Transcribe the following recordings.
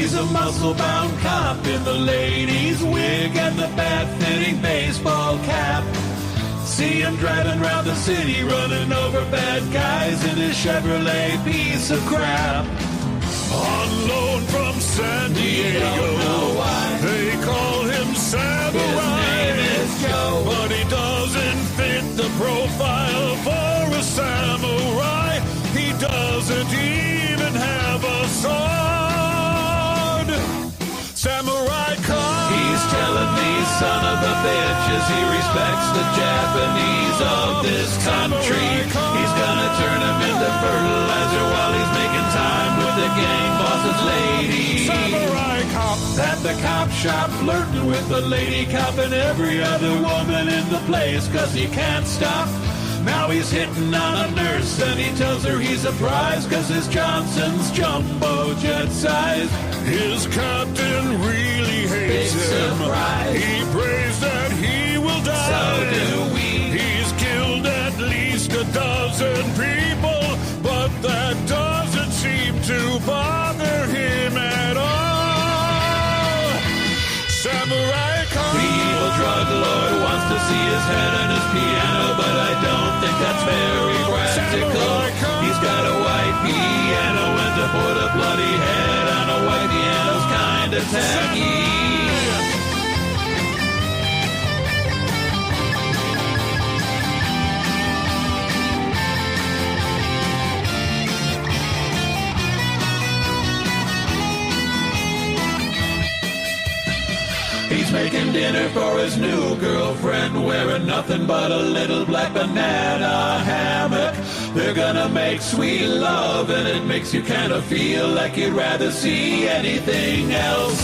He's a muscle-bound cop in the ladies' wig and the bad-fitting baseball cap. See him driving around the city, running over bad guys in his Chevrolet piece of crap. On loan from San Diego, don't know why they call him Samurai. His name is Joe, but he doesn't fit the profile for a samurai. He doesn't even have a sword. Samurai Cop. He's telling these son of a bitches he respects the Japanese of this country. He's gonna turn him into fertilizer while he's making time with the gang boss's lady. Samurai Cop. At the cop shop, flirting with the lady cop and every other woman in the place, 'cause he can't stop. Now he's hitting on a nurse and he tells her he's a prize, 'cause his Johnson's jumbo jet size. His captain really hates Big him. surprise. He prays that he will die. So do we. He's killed at least a dozen people, but that doesn't seem to bother him at all. Samurai Cop. The evil drug lord wants to see his head on his piano, but I don't think that's very practical. He's got a white piano, and to put a bloody head on a white piano's kinda tacky. He's making dinner for his new girlfriend, wearing nothing but a little black banana hammock. They're gonna make sweet love, and it makes you kind of feel like you'd rather see anything else.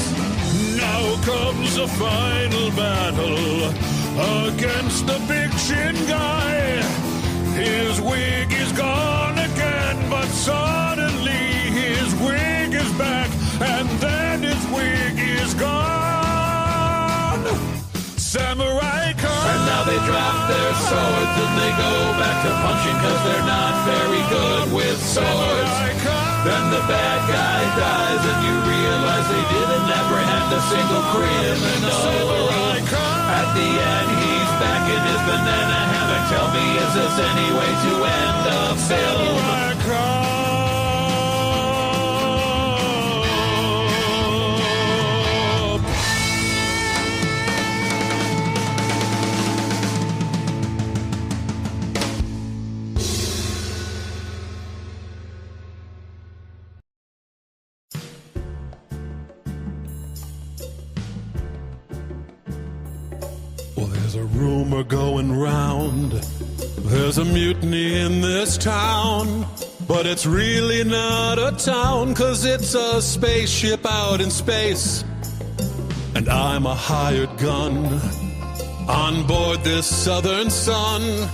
Now comes the final battle against the big chin guy. His wig is gone again, but suddenly his wig is back, and then his wig is gone. Samurai Cop. And now they drop their swords and they go back to punching, 'cause they're not very good with swords. Then the bad guy dies and you realize they didn't apprehend a single criminal. At the end he's back in his banana hammock. Tell me, is this any way to end a film? Well, there's a rumor going round. There's a mutiny in this town. But it's really not a town, 'cause it's a spaceship out in space. And I'm a hired gun on board this southern sun,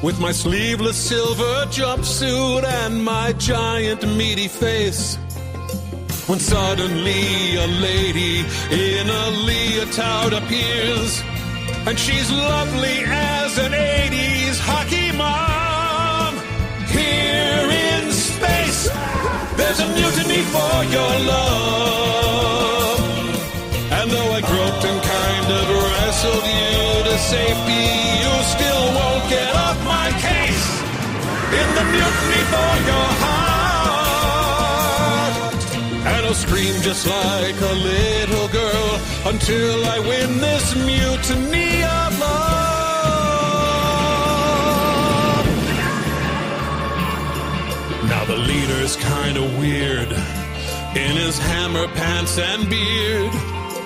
with my sleeveless silver jumpsuit and my giant meaty face. When suddenly a lady in a leotard appears, and she's lovely as an 80s hockey mom. Here in space, there's a mutiny for your love. And though I groped and kind of wrestled you to safety, you still won't get off my case. In the mutiny for your heart. And I'll scream just like a little girl until I win this mutiny of love. Now the leader's kind of weird in his hammer pants and beard,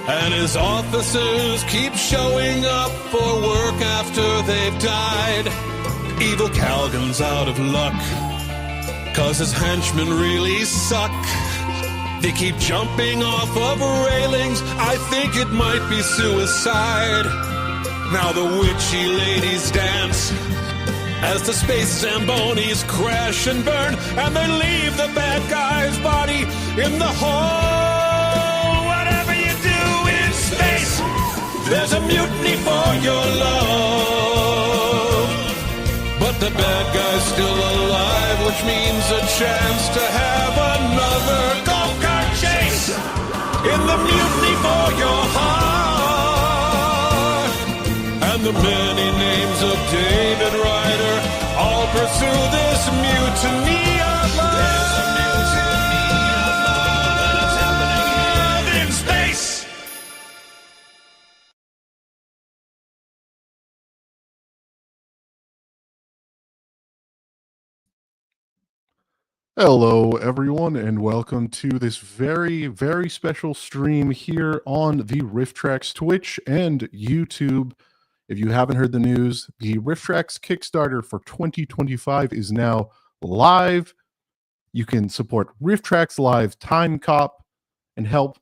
and his officers keep showing up for work after they've died. Evil Calgon's out of luck, 'cause his henchmen really suck. They keep jumping off of railings. I think it might be suicide. Now the witchy ladies dance as the space Zambonis crash and burn, and they leave the bad guy's body in the hole. Whatever you do in space, there's a mutiny for your love. But the bad guy's still alive, which means a chance to have another go-kart chase. the many names of David Ryder all pursue this mutiny of love. There's a mutiny of love that's happening in space. Hello, everyone, and welcome to this very, very special stream here on the RiffTrax Twitch and YouTube. If you haven't heard the news, the RiffTrax Kickstarter for 2025 is now live. You can support RiffTrax Live Timecop and help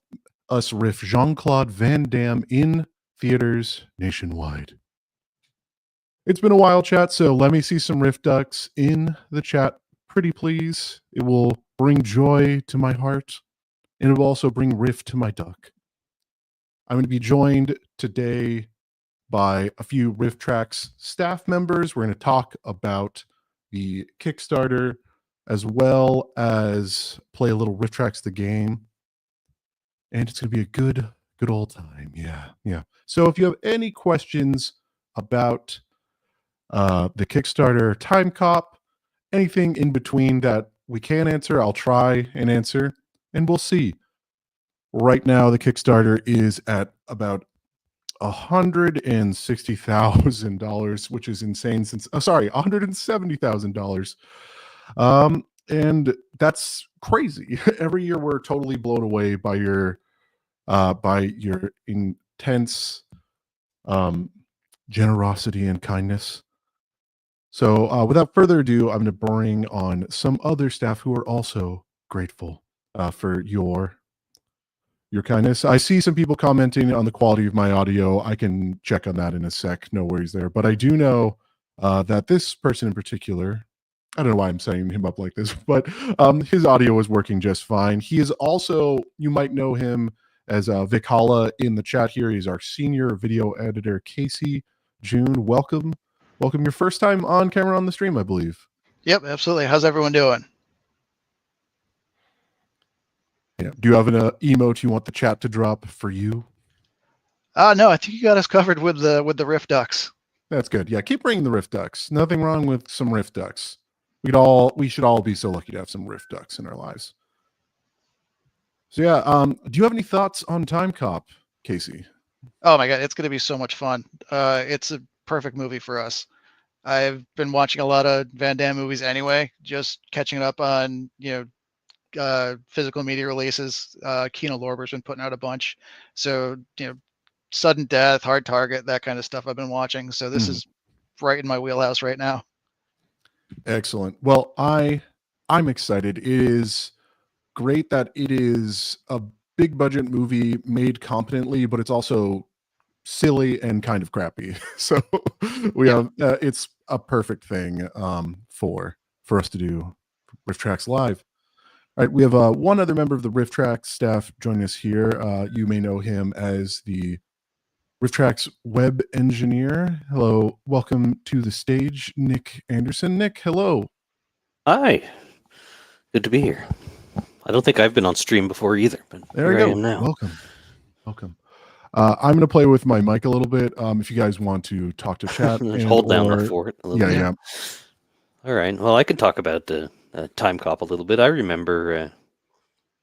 us riff Jean-Claude Van Damme in theaters nationwide. It's been a while, chat, so let me see some Riff Ducks in the chat. Pretty please. It will bring joy to my heart, and it will also bring riff to my duck. I'm going to be joined today by a few RiffTrax staff members. We're going to talk about the Kickstarter as well as play a little RiffTrax the game, and it's going to be a good old time. Yeah. So if you have any questions about the Kickstarter Timecop, anything in between that we can answer, I'll try and answer, and we'll see. Right now, the Kickstarter is at about $160,000, which is insane. $170,000, and that's crazy. Every year, we're totally blown away by your intense generosity and kindness. So without further ado, I'm going to bring on some other staff who are also grateful for your kindness. I see some people commenting on the quality of my audio. I can check on that in a sec. No worries there. But I do know that this person in particular, I don't know why I'm setting him up like this, but his audio is working just fine. He is also, you might know him as Vikala in the chat here. He's our senior video editor, Casey June. Welcome. Your first time on camera on the stream, I believe. Yep, absolutely. How's everyone doing? Yeah. Do you have an emote you want the chat to drop for you? No, I think you got us covered with the Riff Ducks. That's good. Yeah, keep bringing the Riff Ducks. Nothing wrong with some Riff Ducks. We should all be so lucky to have some Riff Ducks in our lives. So yeah, do you have any thoughts on Timecop, Casey? Oh my God, it's going to be so much fun. It's a perfect movie for us. I've been watching a lot of Van Damme movies anyway, just catching up on physical media releases. Kino Lorber's been putting out a bunch, so Sudden Death, Hard Target, that kind of stuff I've been watching. So this is right in my wheelhouse right now. Excellent. Well, I'm excited. It is great that it is a big budget movie made competently, but it's also silly and kind of crappy. So we have it's a perfect thing for us to do RiffTrax Live. All right, we have one other member of the RiffTrax staff joining us here. You may know him as the RiffTrax web engineer. Hello, welcome to the stage, Nick Anderson. Nick, hello. Hi, good to be here. I don't think I've been on stream before either, but there you go. I am now. Welcome. I'm going to play with my mic a little bit. If you guys want to talk to chat, hold down for it a little bit. Yeah. All right. Well, I can talk about Timecop a little bit. I remember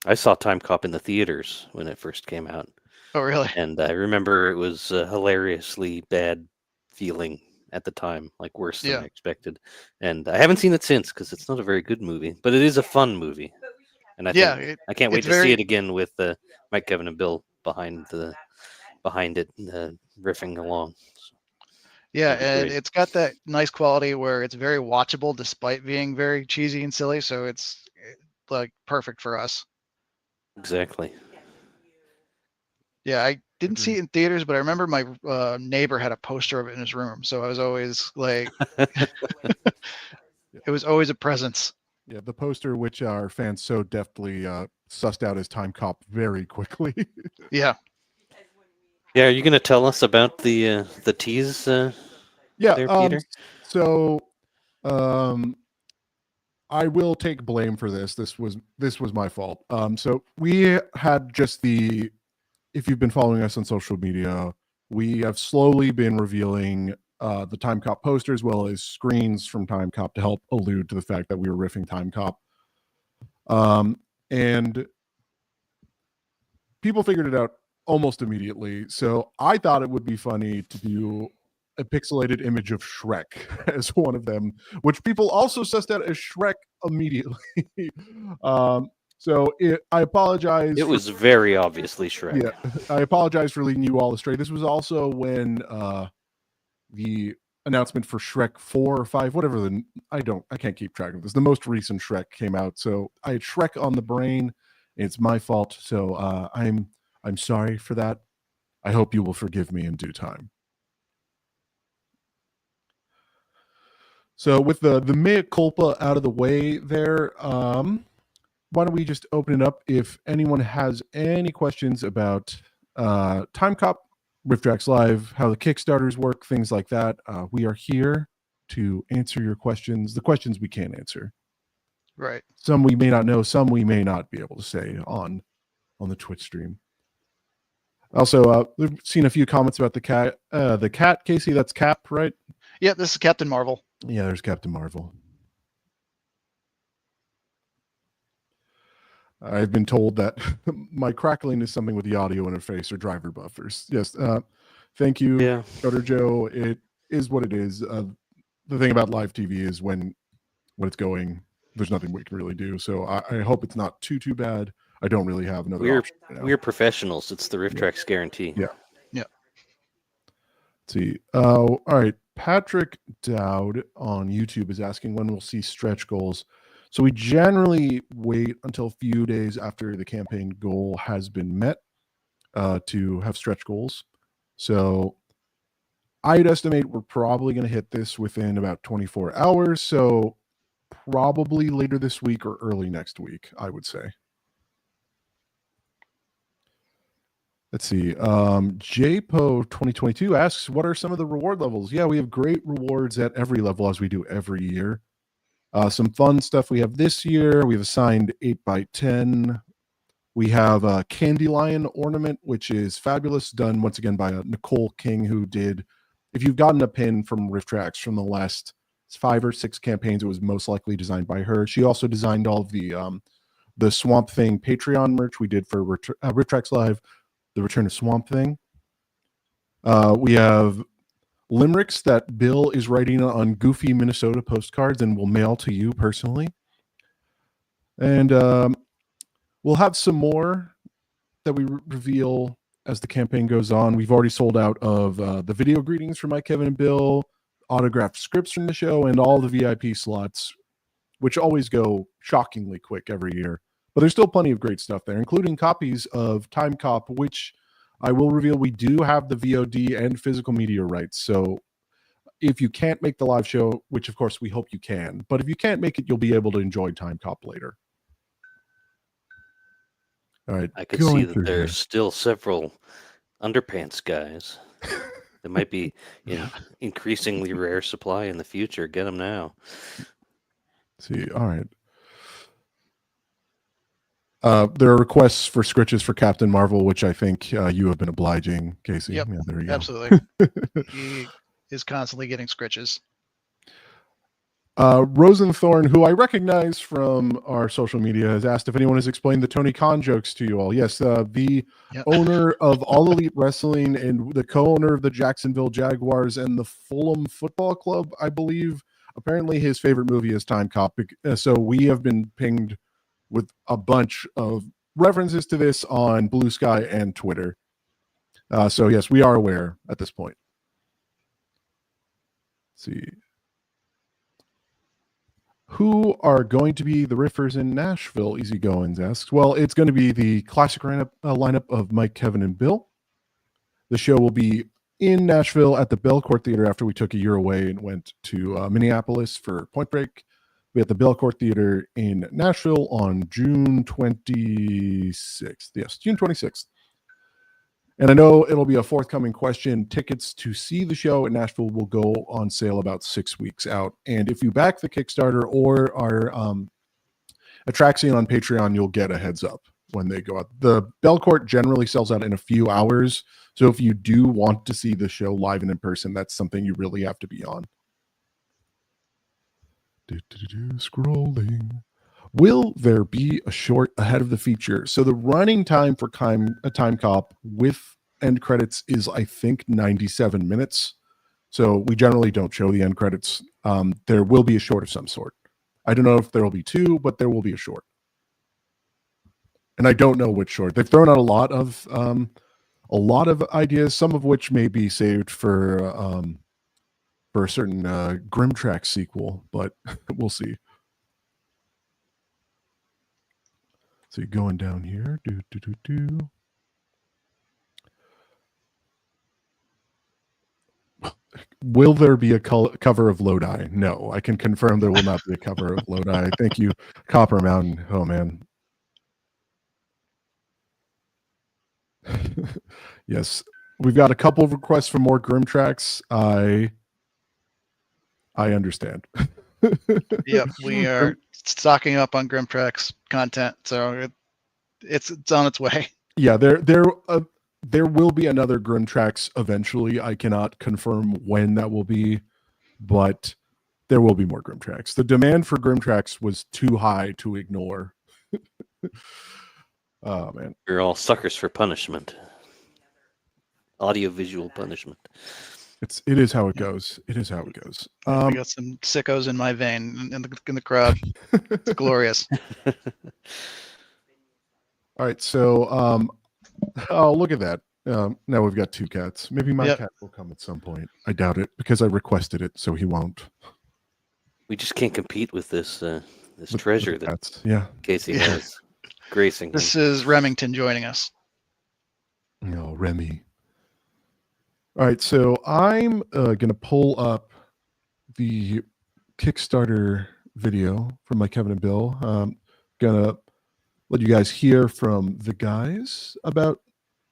I saw Timecop in the theaters when it first came out. Oh, really? And I remember it was hilariously bad feeling at the time, like worse than I expected. And I haven't seen it since because it's not a very good movie, but it is a fun movie. And I can't wait to see it again with Mike, Kevin, and Bill behind it, riffing along. So, yeah, and it's got that nice quality where it's very watchable despite being very cheesy and silly. So it's like perfect for us. Exactly. Yeah, I didn't see it in theaters, but I remember my neighbor had a poster of it in his room. So I was always like, it was always a presence. Yeah, the poster, which our fans so deftly sussed out as Timecop very quickly. Yeah. Yeah, are you going to tell us about the tease? There, Peter? So, I will take blame for this. This was my fault. So we had just if you've been following us on social media, we have slowly been revealing the Timecop poster as well as screens from Timecop to help allude to the fact that we were riffing Timecop. And people figured it out almost immediately. So I thought it would be funny to do a pixelated image of Shrek as one of them, which people also sussed out as Shrek immediately. I apologize. It was very obviously Shrek. Yeah, I apologize for leading you all astray. This was also when the announcement for Shrek 4 or 5, whatever I can't keep track of this. The most recent Shrek came out, so I had Shrek on the brain. It's my fault, so I'm sorry for that. I hope you will forgive me in due time. So with the mea culpa out of the way there, why don't we just open it up if anyone has any questions about Timecop, RiffTrax Live, how the Kickstarters work, things like that. We are here to answer your questions, the questions we can answer. Right. Some we may not know, some we may not be able to say on the Twitch stream. Also, we've seen a few comments about the cat, Casey. That's Cap, right? Yeah, this is Captain Marvel. Yeah, there's Captain Marvel. I've been told that my crackling is something with the audio interface or driver buffers. Yes, thank you, Dr. Joe. It is what it is. The thing about live TV is when it's going, there's nothing we can really do. So I hope it's not too bad. I don't really have another option right now. We're professionals. It's the RiffTrax guarantee. Yeah. Yeah. Let's see. All right. Patrick Dowd on YouTube is asking when we'll see stretch goals. So we generally wait until a few days after the campaign goal has been met to have stretch goals. So I'd estimate we're probably going to hit this within about 24 hours. So probably later this week or early next week, I would say. Let's see. JPO 2022 asks, what are some of the reward levels? Yeah, we have great rewards at every level as we do every year. Some fun stuff we have this year. We've assigned 8x10. We have a Candy Lion ornament, which is fabulous, done once again by Nicole King, who did, if you've gotten a pin from RiffTrax from the last 5 or 6 campaigns, it was most likely designed by her. She also designed all of the Swamp Thing Patreon merch we did for RiffTrax Live, the Return of Swamp Thing. We have limericks that Bill is writing on goofy Minnesota postcards and will mail to you personally. And we'll have some more that we reveal as the campaign goes on. We've already sold out of the video greetings from Mike, Kevin, and Bill, autographed scripts from the show, and all the VIP slots, which always go shockingly quick every year. But there's still plenty of great stuff there, including copies of Timecop, which I will reveal we do have the VOD and physical media rights. So if you can't make the live show, which of course we hope you can, but if you can't make it, you'll be able to enjoy Timecop later. All right. I could see that there's still several underpants guys. There might be, increasingly rare supply in the future. Get them now. Let's see. All right. There are requests for scritches for Captain Marvel, which I think you have been obliging, Casey. Yep, yeah, there you go. Absolutely. He is constantly getting scritches. Rosenthorn, who I recognize from our social media, has asked if anyone has explained the Tony Khan jokes to you all. Yes, the owner of All Elite Wrestling and the co-owner of the Jacksonville Jaguars and the Fulham Football Club, I believe. Apparently his favorite movie is Timecop. So we have been pinged with a bunch of references to this on Blue Sky and Twitter. So yes, we are aware at this point. Let's see. Who are going to be the riffers in Nashville? Easy Goins asks. Well, it's going to be the classic lineup of Mike, Kevin, and Bill. The show will be in Nashville at the Belcourt Theater after we took a year away and went to Minneapolis for Point Break. We at the Belcourt Theater in Nashville on June 26th. Yes, June 26th. And I know it'll be a forthcoming question. Tickets to see the show in Nashville will go on sale about 6 weeks out. And if you back the Kickstarter or are a Traxian on Patreon, you'll get a heads up when they go out. The Belcourt generally sells out in a few hours. So if you do want to see the show live and in person, that's something you really have to be on. Scrolling. Will there be a short ahead of the feature? So the running time for Timecop with end credits is, I think, 97 minutes. So we generally don't show the end credits. There will be a short of some sort. I don't know if there will be two, but there will be a short. And I don't know which short. They've thrown out a lot of ideas, some of which may be saved for a certain RiffTrax sequel, but we'll see. So you're going down here. Will there be a cover of Lodi? No, I can confirm there will not be a cover of Lodi. Thank you, Copper Mountain. Oh, man. Yes, we've got a couple of requests for more RiffTrax. I understand. Yep, we are stocking up on RiffTrax content, so it's on its way. Yeah, there will be another RiffTrax eventually. I cannot confirm when that will be, but there will be more RiffTrax. The demand for RiffTrax was too high to ignore. Oh, man. We're all suckers for punishment. Audio-visual punishment. It is how it goes. It is how it goes. I got some sickos in my vein in the crowd. It's glorious. All right, so oh, look at that. Now we've got two cats. Maybe my cat will come at some point. I doubt it because I requested it, so he won't. We just can't compete with this treasure that Casey has gracing. This is Remington joining us. No, Remy. All right, so I'm going to pull up the Kickstarter video from my Kevin and Bill. Going to let you guys hear from the guys about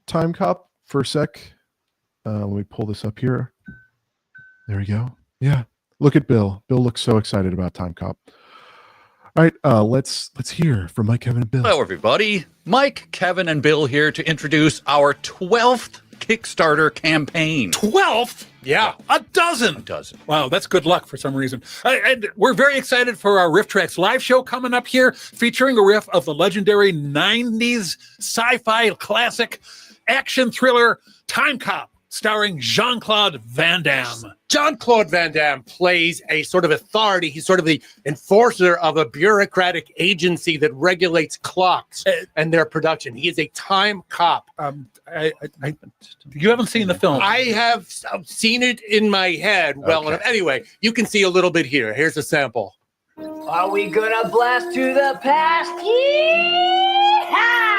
Timecop for a sec. Let me pull this up here. There we go. Yeah, look at Bill. Bill looks so excited about Timecop. All right, let's hear from Mike, Kevin, and Bill. Hello, everybody. Mike, Kevin, and Bill here to introduce our 12th Kickstarter campaign. 12th? Yeah, a dozen. A dozen. Wow, that's good luck for some reason. And we're very excited for our RiffTrax live show coming up here, featuring a riff of the legendary 90s sci-fi classic action thriller Timecop, starring Jean-Claude Van Damme. Jean-Claude Van Damme plays a sort of authority. He's sort of the enforcer of a bureaucratic agency that regulates clocks and their production. He is a time cop. You haven't seen the film. I have seen it in my head well enough. Anyway, you can see a little bit here. Here's a sample. Are we gonna blast to the past? Yeehaw!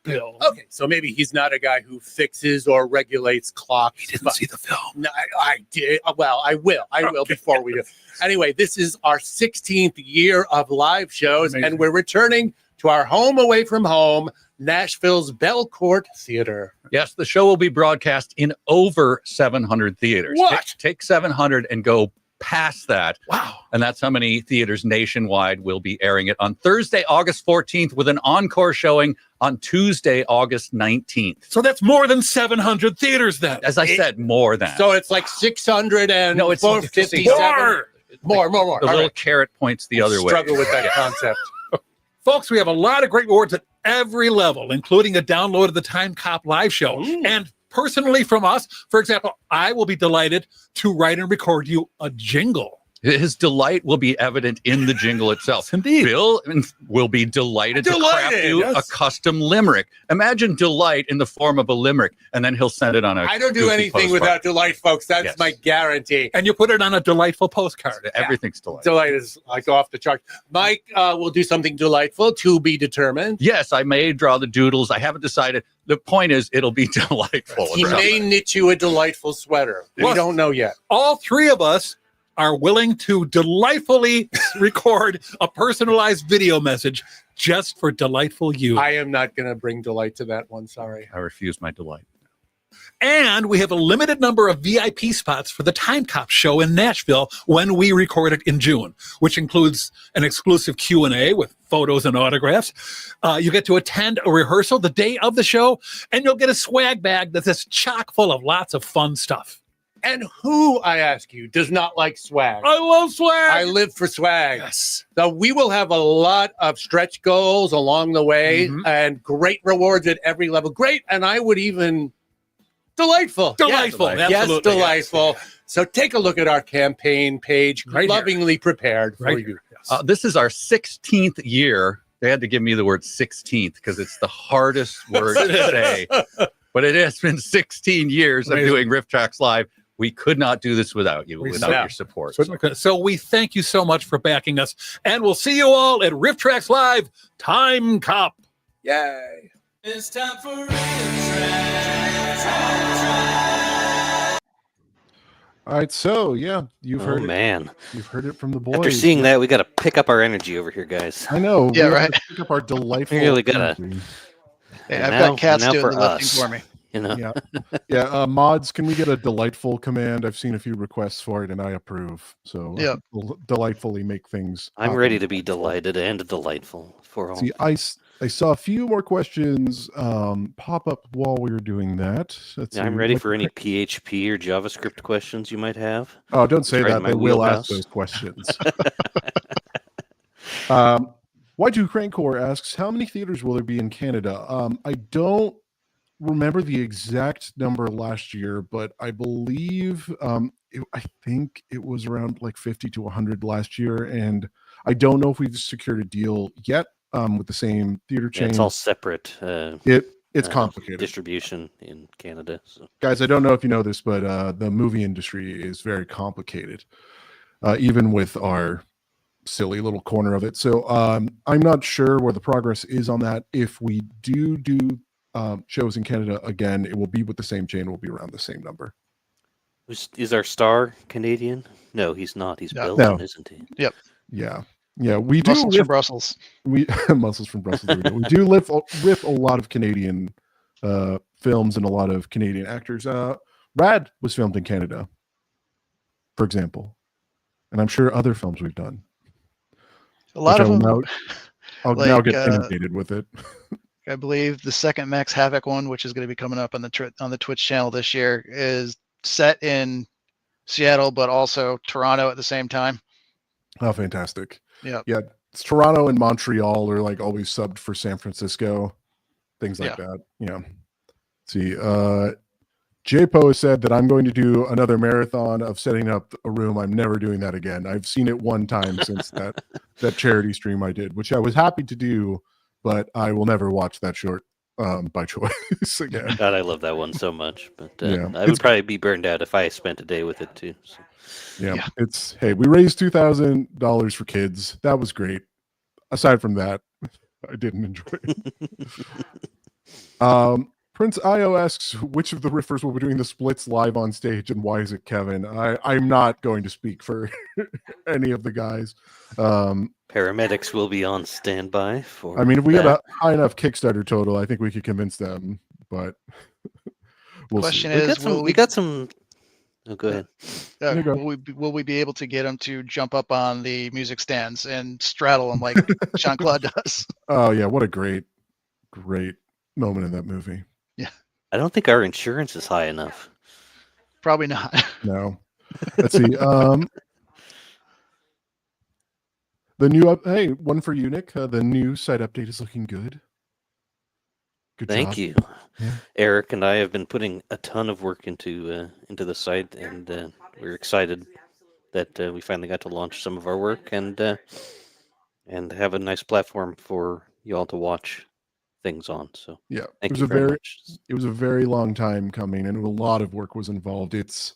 Bill. Okay, so maybe he's not a guy who fixes or regulates clocks. He didn't see the film. No, I did. Well, I will before we do. Anyway, this is our 16th year of live shows, and we're returning to our home away from home, Nashville's Belcourt Theater. Yes, the show will be broadcast in over 700 theaters. What? Take 700 and go past that. Wow. And that's how many theaters nationwide will be airing it on Thursday, August 14th, with an encore showing on Tuesday, August 19th. So that's more than 700 theaters then. As I said, more than. So it's like 600 and No, it's 457. More. The little carrot points the other way. Struggle with that concept. Folks, we have a lot of great rewards at every level, including a download of the Timecop live show. And personally from us, for example, I will be delighted to write and record you a jingle. His delight will be evident in the jingle itself. Indeed. Bill will be delighted to craft you a custom limerick. Imagine delight in the form of a limerick, and then he'll send it on a I don't do anything without delight, folks. That's my guarantee. And you put it on a delightful postcard. Everything's delightful. Delight is like off the chart. Mike will do something delightful to be determined. Yes, I may draw the doodles. I haven't decided. The point is, it'll be delightful. He may knit you a delightful sweater. We don't know yet. All three of us are willing to delightfully record a personalized video message just for delightful you. I am not going to bring delight to that one. Sorry. I refuse my delight. And we have a limited number of VIP spots for the Timecop show in Nashville when we record it in June, which includes an exclusive Q&A with photos and autographs. You get to attend a rehearsal the day of the show, and you'll get a swag bag that's chock full of lots of fun stuff. And who, I ask you, does not like swag? I love swag. I live for swag. Yes. So we will have a lot of stretch goals along the way and great rewards at every level. Great. And I would even... Delightful. Delightful. Yes, Absolutely. delightful. Yes. So take a look at our campaign page, Right lovingly prepared for Right you. here. Yes. This is our 16th year. They had to give me the word 16th because it's the hardest word to say. But it has been 16 years of doing RiffTrax Live. We could not do this without you, without your support. So we thank you so much for backing us, and we'll see you all at RiffTrax Live Timecop. Yay. It's time for RiffTrax. All right, so yeah, you've heard it. Man. You've heard it from the boys. After seeing that, we got to pick up our energy over here, guys. I know. Yeah, we have right. to pick up our delightful. We really gotta- energy. Hey, And I've now- got cats now doing for the lifting us. for me. You know, Yeah, yeah. Mods, can we get a delightful command? I've seen a few requests for it, and I approve. So Yeah. we'll delightfully make things. I'm ready to be delighted and delightful for all. See, I saw a few more questions pop up while we were doing that. Let's see. I'm ready for any PHP or JavaScript questions you might have. Oh, don't say Right in that. my They will ask wheelhouse. those questions. Y2 Crankcore asks, how many theaters will there be in Canada? I don't remember the exact number last year, but I believe I think it was around like 50 to 100 last year, and I don't know if we've secured a deal yet with the same theater Yeah, chain. it's all separate. It's complicated. Distribution in Canada. So. Guys, I don't know if you know this, but the movie industry is very complicated, even with our silly little corner of it. So I'm not sure where the progress is on that. If we do shows in Canada again, it will be with the same chain. It will be around the same number. Is our star Canadian? No, he's not. He's No. Belgian, No. isn't he? Yep. Yeah. We do Muscles from Brussels. we muscles from Brussels. There we go. We do live with a lot of Canadian films and a lot of Canadian actors. Rad was filmed in Canada, for example, and I'm sure other films we've done. A lot of them. I'll now like, get inundated with it. I believe the second Max Havoc one, which is going to be coming up on the Twitch channel this year, is set in Seattle, but also Toronto at the same time. Oh, fantastic! Yeah. It's Toronto and Montreal are like always subbed for San Francisco, things like that. Yeah. Let's see, JPO has said that I'm going to do another marathon of setting up a room. I'm never doing that again. I've seen it one time since that charity stream I did, which I was happy to do, but I will never watch that short by choice again. God, I love that one so much. But Yeah. I would probably be burned out if I spent a day with it too. So. Yeah. It's, hey, we raised $2,000 for kids. That was great. Aside from that, I didn't enjoy it. Prince Io asks, which of the riffers will be doing the splits live on stage, and why is it Kevin? I'm not going to speak for any of the guys. Paramedics will be on standby for. I mean, if we that. had a high enough Kickstarter total, I think we could convince them, but we'll Question see. is, we got some. Oh, go ahead. you go. Will we be able to get them to jump up on the music stands and straddle them like Jean-Claude does? Oh, yeah. What a great moment in that movie. I don't think our insurance is high enough. Probably not. No. Let's see. The new hey, one for you, Nick. The new site update is looking good. Good Thank job. you. Yeah. Eric and I have been putting a ton of work into the site, and we're excited that we finally got to launch some of our work and have a nice platform for you all to watch things on. So Yeah, thank you very much. it was a very long time coming, and a lot of work was involved. It's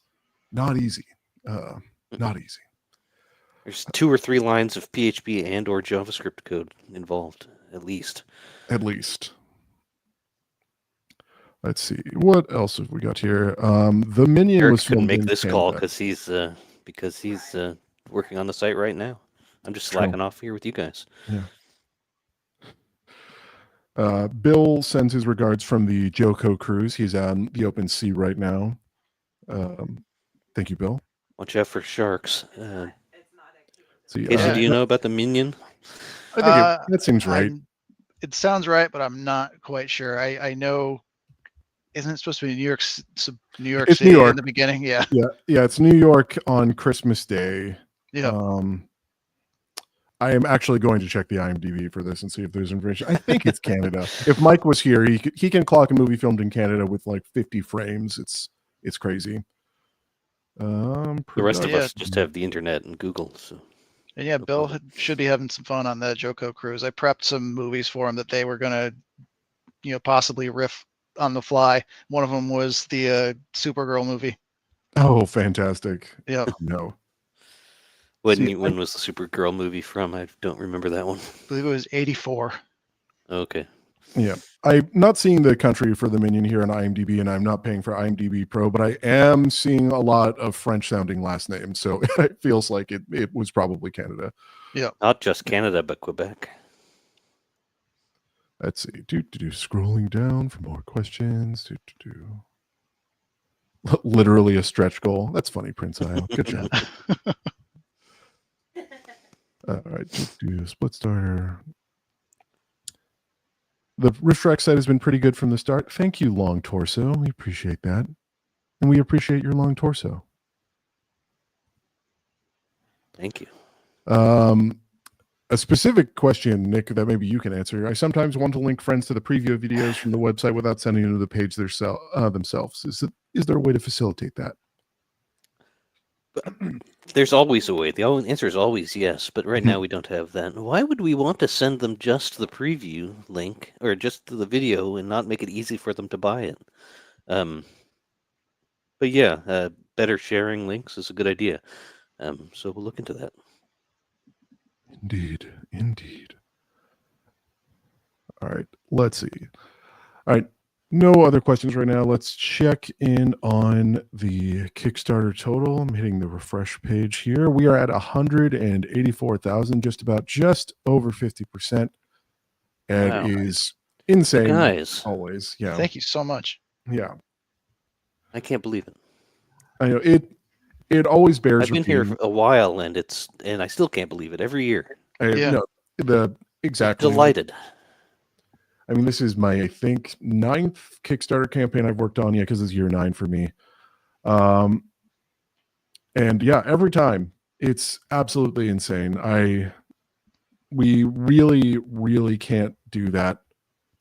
not easy. Not easy. There's 2 or 3 lines of PHP and or JavaScript code involved, at least. At least. Let's see. What else have we got here? The Minion Eric was couldn't filmed make in this Canada. call because he's because he's working on the site right now. I'm just slacking off here with you guys. Yeah. Bill sends his regards from the Joko cruise. He's on the open sea right now. Thank you, Bill. Watch out for sharks. See, Casey, do you know about the Minion? I think that seems right. It sounds right, but I'm not quite sure. I know, isn't it supposed to be New York It's City New York. in the beginning? Yeah. Yeah, it's New York on Christmas Day. Yeah. I am actually going to check the IMDb for this and see if there's information. I think it's Canada. If Mike was here, he can clock a movie filmed in Canada with like 50 frames. It's crazy. The rest of us just have the internet and Google. So. And yeah, Bill should be having some fun on that Joko cruise. I prepped some movies for him that they were gonna, possibly riff on the fly. One of them was the Supergirl movie. Oh, fantastic! Yeah. No. When was the Supergirl movie from? I don't remember that one. I believe it was 84. Okay. Yeah. I'm not seeing the country for the Minion here on IMDb, and I'm not paying for IMDb Pro, but I am seeing a lot of French-sounding last names, so it feels like it was probably Canada. Yeah. Not just Canada, but Quebec. Let's see. Scrolling down for more questions. Literally a stretch goal. That's funny, Prince Isle. Good job. All right. Split starter. The RiffTrax site has been pretty good from the start. Thank you, Long Torso. We appreciate that. And we appreciate your long torso. Thank you. A specific question, Nick, that maybe you can answer. I sometimes want to link friends to the preview videos from the website without sending them to the page themselves. Is there a way to facilitate that? There's always a way. The answer is always yes, but right now we don't have that. Why would we want to send them just the preview link or just the video and not make it easy for them to buy it? But yeah, better sharing links is a good idea. So we'll look into that. Indeed. All right, let's see. All right, no other questions right now. Let's check in on the Kickstarter total. I'm hitting the refresh page here. We are at 184,000, just over 50%. And Wow. it is insane. Guys. Always. Yeah. Thank you so much. Yeah. I can't believe it. I know it always bears I've been here for a while, and I still can't believe it every year. Exactly. Delighted. I mean, this is my, I think, 9th Kickstarter campaign I've worked on. Yeah, because it's year 9 for me. And yeah, every time it's absolutely insane. We really, really can't do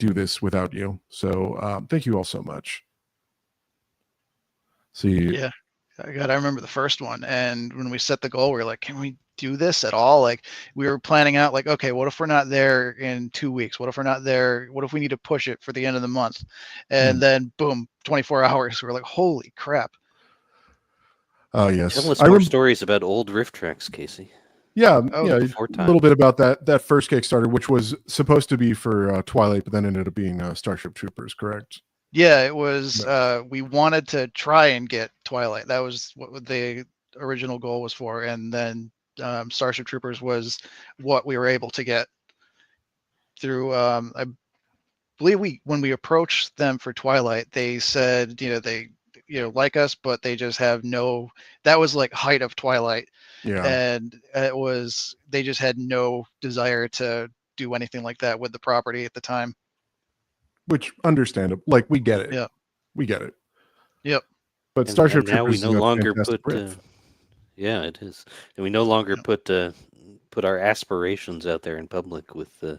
this without you. So thank you all so much. See. Yeah. I remember the first one, and when we set the goal, we were like, can we do this at all? Like, we were planning out like, okay, what if we're not there in 2 weeks? What if we're not there? What if we need to push it for the end of the month? And then boom, 24 hours. We're like, holy crap. Oh, yes. Tell us more stories about old RiffTrax, Casey. Yeah, a little bit about that first Kickstarter, which was supposed to be for Twilight, but then ended up being Starship Troopers, correct? Yeah, it was. We wanted to try and get Twilight. That was what the original goal was for, and then Starship Troopers was what we were able to get through. I believe when we approached them for Twilight, they said, they like us, but they just have no. That was like height of Twilight, and they just had no desire to do anything like that with the property at the time. Which understandable, like we get it. Yeah, we get it. Yep. But Starship Troopers now we no longer put. Yeah, it is, and we no longer put our aspirations out there in public with the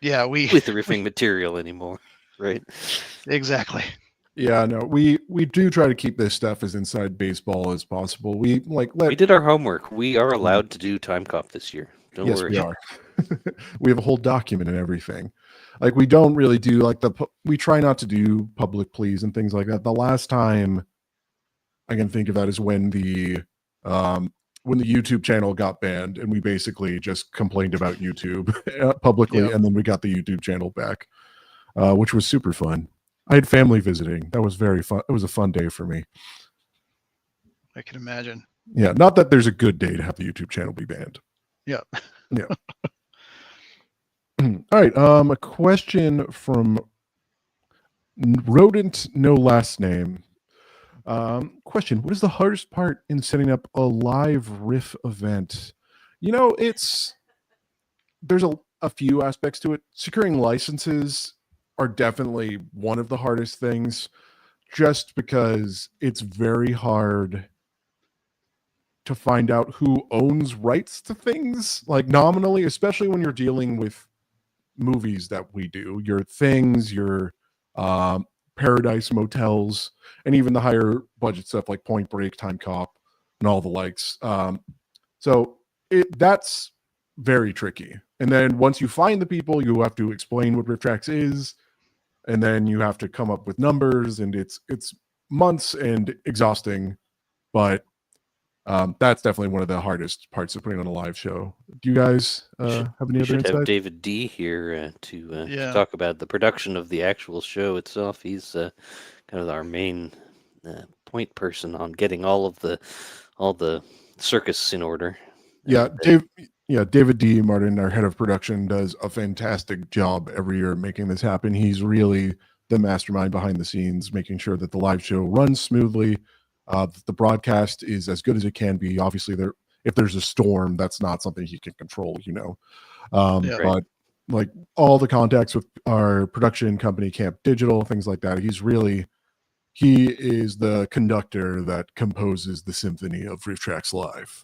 riffing material anymore, right? Exactly. Yeah, no, we do try to keep this stuff as inside baseball as possible. We did our homework. We are allowed to do Timecop this year. Don't worry. Yes, we are. We have a whole document and everything. Like, we don't really do we try not to do public pleas and things like that. The last time I can think of that is when the YouTube channel got banned, and we basically just complained about YouTube publicly, and then we got the YouTube channel back, which was super fun. I had family visiting. That was very fun. It was a fun day for me. I can imagine. Yeah, not that there's a good day to have the YouTube channel be banned. Yeah. Yeah. All right. A question from Rodent, no last name. Question: what is the hardest part in setting up a live riff event? There's a few aspects to it. Securing licenses are definitely one of the hardest things, just because it's very hard to find out who owns rights to things, like nominally, especially when you're dealing with movies that we do, your Things, your Paradise Motels, and even the higher budget stuff like Point Break, Timecop, and all the likes. So that's very tricky. And then once you find the people, you have to explain what RiffTrax is, and then you have to come up with numbers, and it's months and exhausting, but that's definitely one of the hardest parts of putting on a live show. Do you guys have any other insight? Have David D here to talk about the production of the actual show itself. He's kind of our main point person on getting all the circus in order. Yeah, David D. Martin, our head of production, does a fantastic job every year making this happen. He's really the mastermind behind the scenes, making sure that the live show runs smoothly. The broadcast is as good as it can be. Obviously, if there's a storm, that's not something he can control, But like all the contacts with our production company, Camp Digital, things like that, he is the conductor that composes the symphony of RiffTrax Live.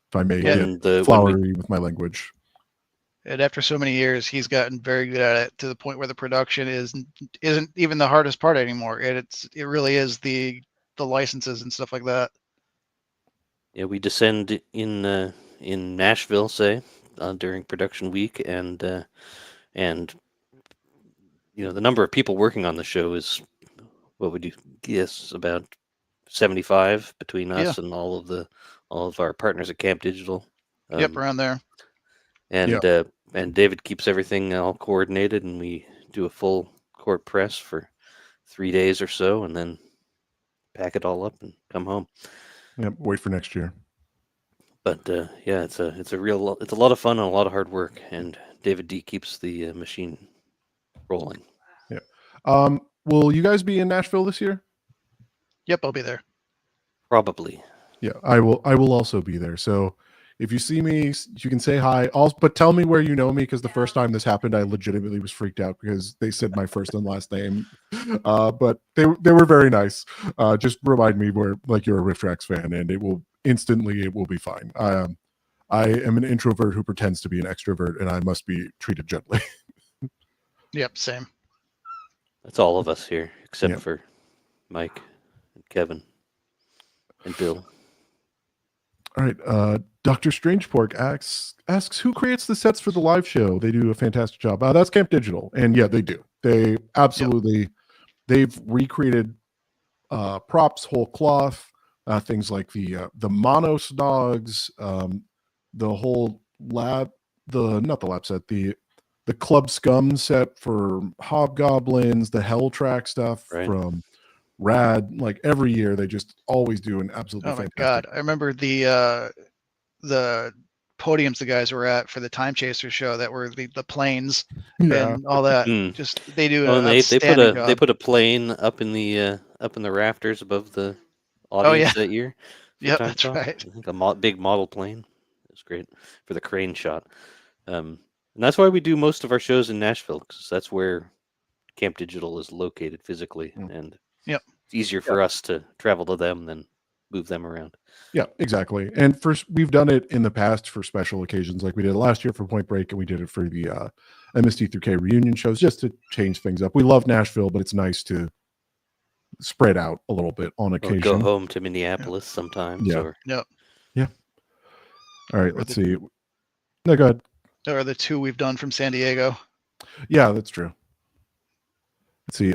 If I may get flowery with my language. And after so many years, he's gotten very good at it to the point where the production isn't even the hardest part anymore. It really is the licenses and stuff like that. Yeah, we descend in Nashville, say, during production week, and the number of people working on the show is, what would you guess, about 75 between us and all of our partners at Camp Digital. Yep, around there. And David keeps everything all coordinated, and we do a full court press for 3 days or so, and then pack it all up and come home. Yep, wait for next year. But it's a lot of fun and a lot of hard work, and David D keeps the machine rolling. Yeah. Will you guys be in Nashville this year? Yep, I'll be there. Probably. Yeah, I will also be there. So if you see me, you can say hi. But tell me where you know me, because the first time this happened, I legitimately was freaked out because they said my first and last name. But they were very nice. Just remind me where, like, you're a RiffTrax fan, and it will be fine. I am an introvert who pretends to be an extrovert, and I must be treated gently. Yep, same. That's all of us here, except for Mike and Kevin and Bill. All right. Dr. Strangepork asks who creates the sets for the live show. They do a fantastic job. That's Camp Digital. And yeah, they do. They absolutely, they've recreated props, whole cloth, things like the Monos dogs, the whole not the lab set, the Club Scum set for Hobgoblins, the Hell Track stuff from Rad. Like every year, they just always do an absolutely fantastic. Oh my God. I remember the podiums the guys were at for the Time Chaser show that were the planes and all that. Just they do an outstanding job. They put a plane up in the rafters above the audience that year. Yeah, that's right. I think a big model plane. It's great for the crane shot. And that's why we do most of our shows in Nashville, because that's where Camp Digital is located physically, and it's easier for us to travel to them than move them around. Yeah, exactly. And we've done it in the past for special occasions, like we did last year for Point Break, and we did it for the MST3K reunion shows, just to change things up. We love Nashville, but it's nice to spread out a little bit on occasion. Or go home to Minneapolis sometimes. Yeah. Yeah. All right, let's see. No, go ahead. There are the two we've done from San Diego. Yeah, that's true. Let's see.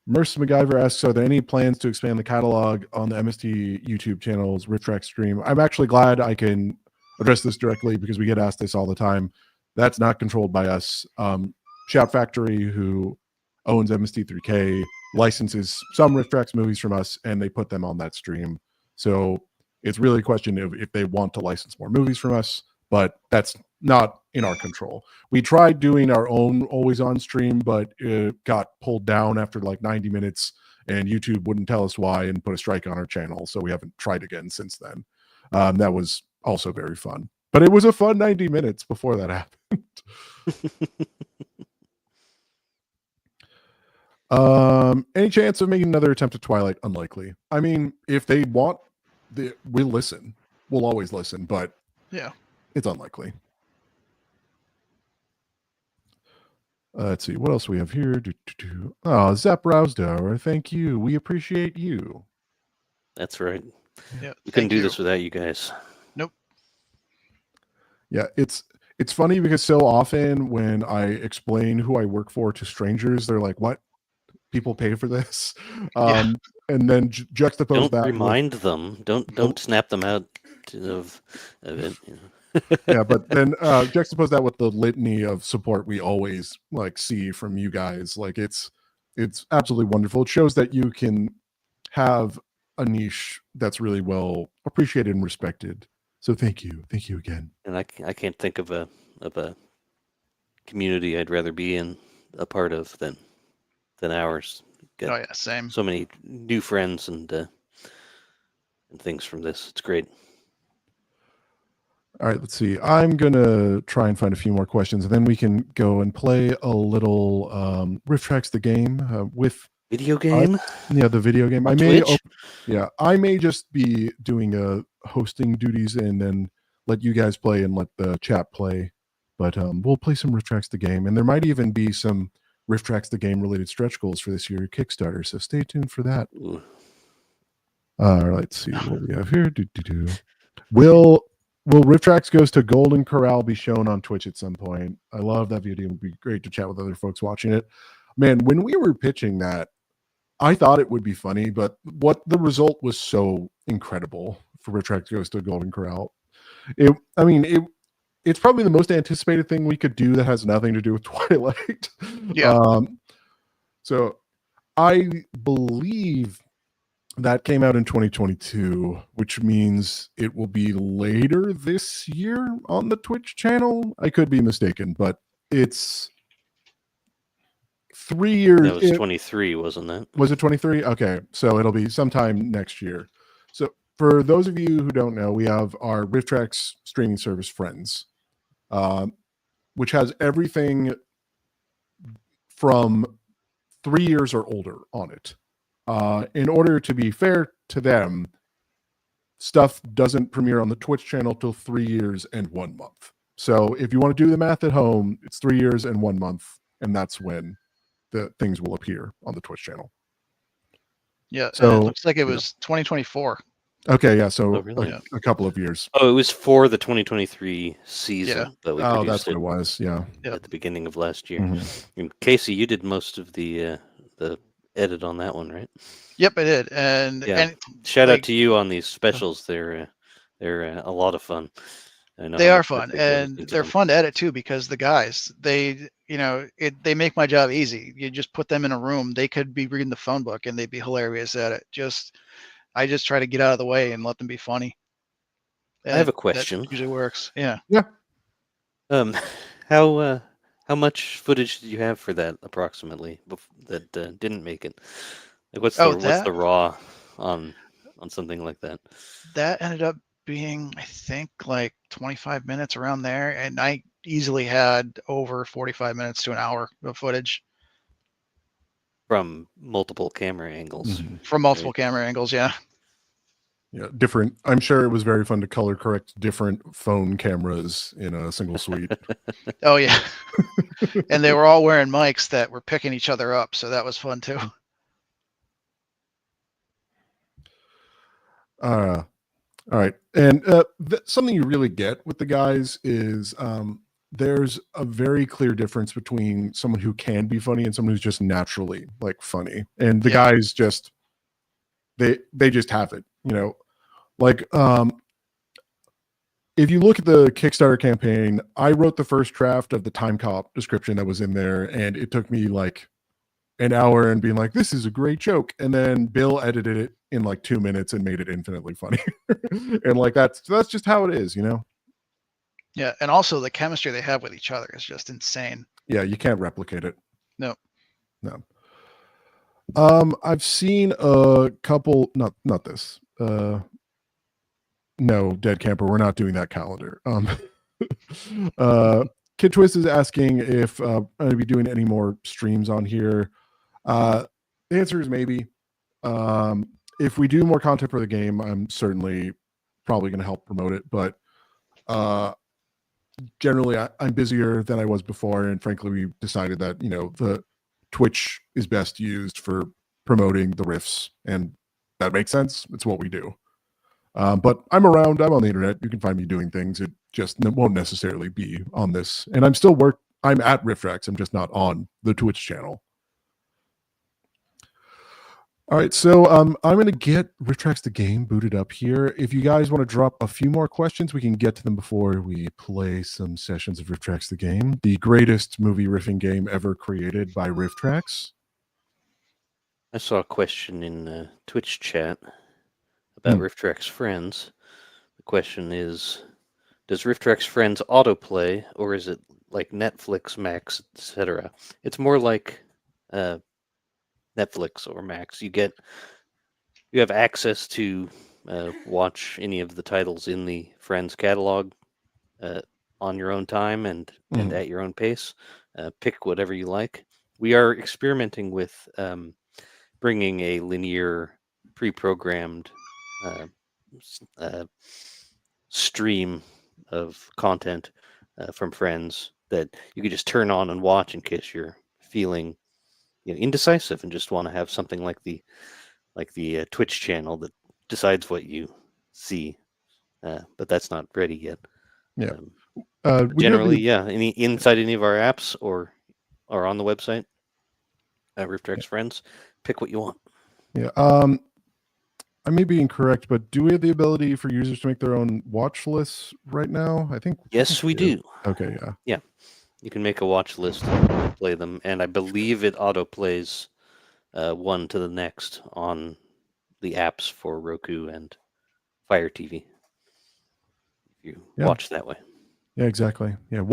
Merce MacGyver asks, are there any plans to expand the catalog on the MST YouTube channel's RiffTrax stream? I'm actually glad I can address this directly, because we get asked this all the time. That's not controlled by us. Shout Factory, who owns MST3K, licenses some RiffTrax movies from us, and they put them on that stream. So It's really a question of if they want to license more movies from us, but that's not in our control. We tried doing our own always on stream, but it got pulled down after like 90 minutes, and YouTube wouldn't tell us why and put a strike on our channel. So we haven't tried again since then. That was also very fun, but it was a fun 90 minutes before that happened. Any chance of making another attempt at Twilight? Unlikely. I mean, if they want, we'll listen. We'll always listen, but yeah, it's unlikely. Let's see what else we have here. Oh, Zap Rousdower, thank you. We appreciate you. That's right. Yeah, we couldn't do this without you guys. Nope. Yeah, it's funny because so often when I explain who I work for to strangers, they're like, "What? People pay for this?" And then juxtapose don't that. Remind them. Don't snap them out of it. You know. Yeah, but then juxtapose that with the litany of support we always like see from you guys. Like it's absolutely wonderful. It shows that you can have a niche that's really well appreciated and respected. So thank you again. And I can't think of a community I'd rather be in a part of than ours. Oh yeah, same. So many new friends and things from this. It's great. All right, let's see. I'm gonna try and find a few more questions, and then we can go and play a little RiffTrax the game with video game. Yeah, the video game. On I may just be doing hosting duties and then let you guys play and let the chat play. But we'll play some RiffTrax the game, and there might even be some RiffTrax the game related stretch goals for this year Kickstarter. So stay tuned for that. All right, let's see what we have here. Will RiffTrax Goes to Golden Corral be shown on Twitch at some point? I love that video. It would be great to chat with other folks watching it. Man, when we were pitching that, I thought it would be funny, but what the result was so incredible for RiffTrax Goes to Golden Corral. It's probably the most anticipated thing we could do that has nothing to do with Twilight. Yeah. So I believe that came out in 2022, which means it will be later this year on the Twitch channel. I could be mistaken, but it's 3 years. That was 23, wasn't it? Was it 23? Okay, so it'll be sometime next year. So for those of you who don't know, we have our RiffTrax streaming service Friends, which has everything from 3 years or older on it. In order to be fair to them, stuff doesn't premiere on the Twitch channel till 3 years and 1 month. So if you want to do the math at home, it's 3 years and 1 month, and that's when the things will appear on the Twitch channel. Yeah, so it looks like it was 2024. Okay, yeah, so really? a couple of years. Oh, it was for the 2023 season. Yeah. That we Oh, produced that's what it was. Yeah. at the beginning of last year. Mm-hmm. And Casey, you did most of the edit on that one, right? Yep, I did. And shout out to you on these specials. They're a lot of fun. They are fun, and they're fun to edit too, because the guys, they make my job easy. You just put them in a room, they could be reading the phone book and they'd be hilarious at it. I just try to get out of the way and let them be funny. I have a question. That usually works. Yeah. How much footage did you have for that approximately that didn't make it? Like what's the raw on something like that? That ended up being, I think, like 25 minutes around there, and I easily had over 45 minutes to an hour of footage from multiple camera angles. From multiple camera angles, yeah. Yeah, different. I'm sure it was very fun to color correct different phone cameras in a single suite. Oh yeah. And they were all wearing mics that were picking each other up, so that was fun too. All right. And something you really get with the guys is there's a very clear difference between someone who can be funny and someone who's just naturally like funny. And the guys just they just have it, like if you look at the Kickstarter campaign, I wrote the first draft of the Timecop description that was in there, and it took me like an hour and being like, this is a great joke. And then Bill edited it in like 2 minutes and made it infinitely funny. And like that's just how it is, you know? Yeah, and also the chemistry they have with each other is just insane. Yeah, you can't replicate it. No. I've seen a couple, not this. No, Dead Camper, we're not doing that calendar. Kid Twist is asking if I'm going to be doing any more streams on here. The answer is maybe. If we do more content for the game, I'm certainly probably going to help promote it. But generally, I'm busier than I was before. And frankly, we decided that, the Twitch is best used for promoting the riffs. And that makes sense. It's what we do. But I'm around. I'm on the internet. You can find me doing things. It just won't necessarily be on this. And I'm at RiffTrax. I'm just not on the Twitch channel. All right, so I'm going to get RiffTrax the game booted up here. If you guys want to drop a few more questions, we can get to them before we play some sessions of RiffTrax the game, the greatest movie riffing game ever created by RiffTrax. I saw a question in the Twitch chat about RiffTrax Friends. The question is, does RiffTrax Friends autoplay, or is it like Netflix, Max, etc.? It's more like Netflix or Max. You have access to watch any of the titles in the Friends catalog on your own time and at your own pace. Pick whatever you like. We are experimenting with bringing a linear, pre-programmed stream of content from Friends that you could just turn on and watch in case you're feeling indecisive and just want to have something like the Twitch channel that decides what you see, but that's not ready yet. Generally, inside any of our apps or on the website at RiffTrax Friends, pick what you want. I may be incorrect, but do we have the ability for users to make their own watch lists right now? I think yes, we do. Okay, yeah. You can make a watch list and play them, and I believe it autoplays one to the next on the apps for Roku and Fire TV. If you watch that way. Yeah, exactly. Yeah,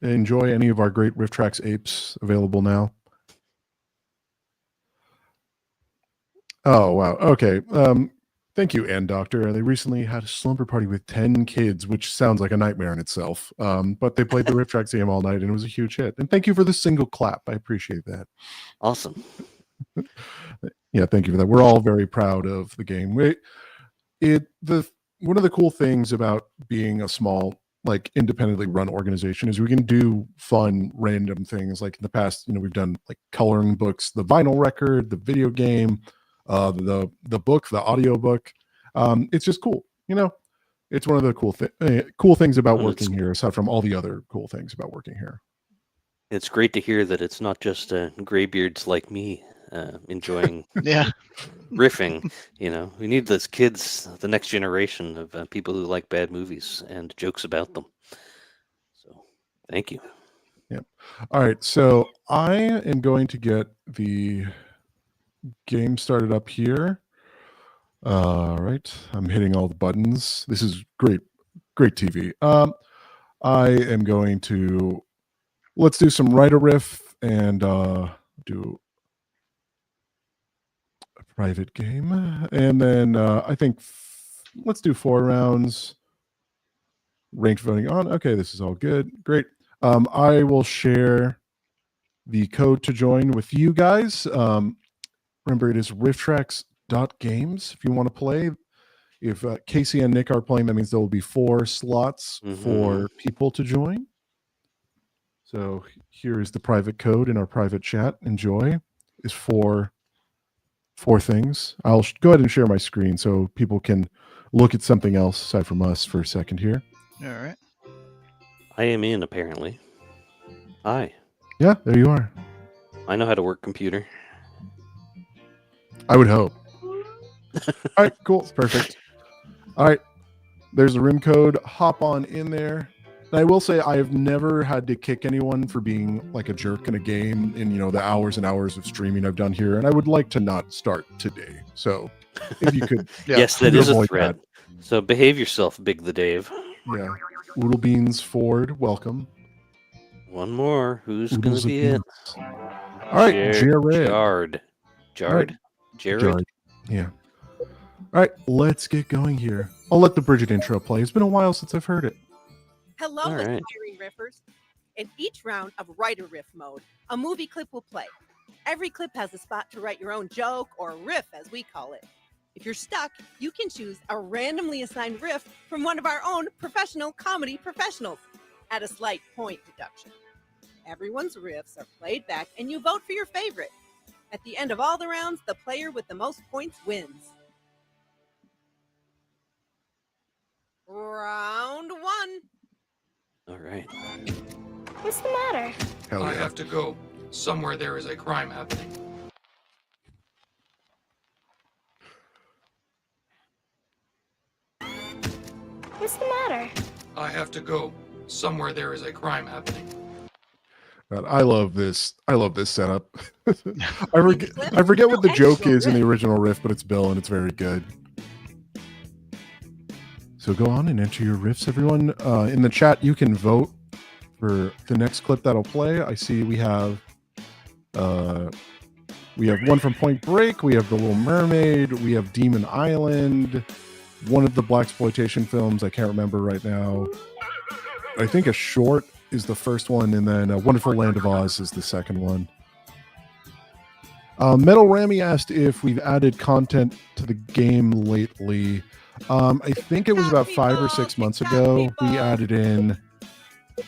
enjoy any of our great RiffTrax apes available now. Oh, wow. Okay. Thank you, Ann Doctor. They recently had a slumber party with 10 kids, which sounds like a nightmare in itself. But they played the RiffTrax game all night, and it was a huge hit. And thank you for the single clap. I appreciate that. Awesome. Yeah, thank you for that. We're all very proud of the game. One of the cool things about being a small, like independently run organization is we can do fun, random things. Like in the past, we've done like coloring books, the vinyl record, the video game, the book, the audio book. It's just cool. It's one of the cool things about working here, aside from all the other cool things about working here. It's great to hear that it's not just graybeards like me enjoying riffing. We need those kids, the next generation of people who like bad movies and jokes about them. So thank you. Yeah. All right. So I am going to get the game started up here. All right. I'm hitting all the buttons. This is great TV. I am going to let's do some write a riff and do a private game, and then I think let's do 4 rounds. Ranked voting on. Okay, this is all good. Great. I will share the code to join with you guys. Remember, it is rifftrax.games if you want to play. If Casey and Nick are playing, that means there will be 4 slots for people to join. So here is the private code in our private chat. Enjoy. Is 4 things. I'll go ahead and share my screen so people can look at something else aside from us for a second here. All right. I am in, apparently. Hi. Yeah, there you are. I know how to work computer. I would hope. All right, cool. Perfect. All right. There's the room code. Hop on in there. And I will say I have never had to kick anyone for being like a jerk in a game in, you know, the hours and hours of streaming I've done here. And I would like to not start today. So if you could. Yes, that is a avoid threat. that. So behave yourself, Big the Dave. Yeah. Oodle Beans Ford, welcome. One more. Who's going Oodles to of be it? beans. All right, Jared. Jared? Jared. Yeah. All right, let's get going here. I'll let the Bridget intro play. It's been a while since I've heard it. Hello, All right. aspiring riffers. In each round of Writer Riff mode, a movie clip will play. Every clip has a spot to write your own joke, or riff as we call it. If you're stuck, you can choose a randomly assigned riff from one of our own professional comedy professionals at a slight point deduction. Everyone's riffs are played back and you vote for your favorite. At the end of all the rounds, the player with the most points wins. Round 1. All right. What's the matter? Hell I yeah. have to go. Somewhere there is a crime happening. What's the matter? I have to go. Somewhere there is a crime happening. God, I love this. I love this setup. I forget what the joke is in the original riff, but it's Bill and it's very good. So go on and enter your riffs, everyone. In the chat, you can vote for the next clip that'll play. I see we have one from Point Break. We have The Little Mermaid. We have Demon Island. One of the blaxploitation films. I can't remember right now. I think A Short is the first one, and then Wonderful Land of Oz is the second one. Metal Rammy asked if we've added content to the game lately. I think it was about 5 or 6 months ago. We added in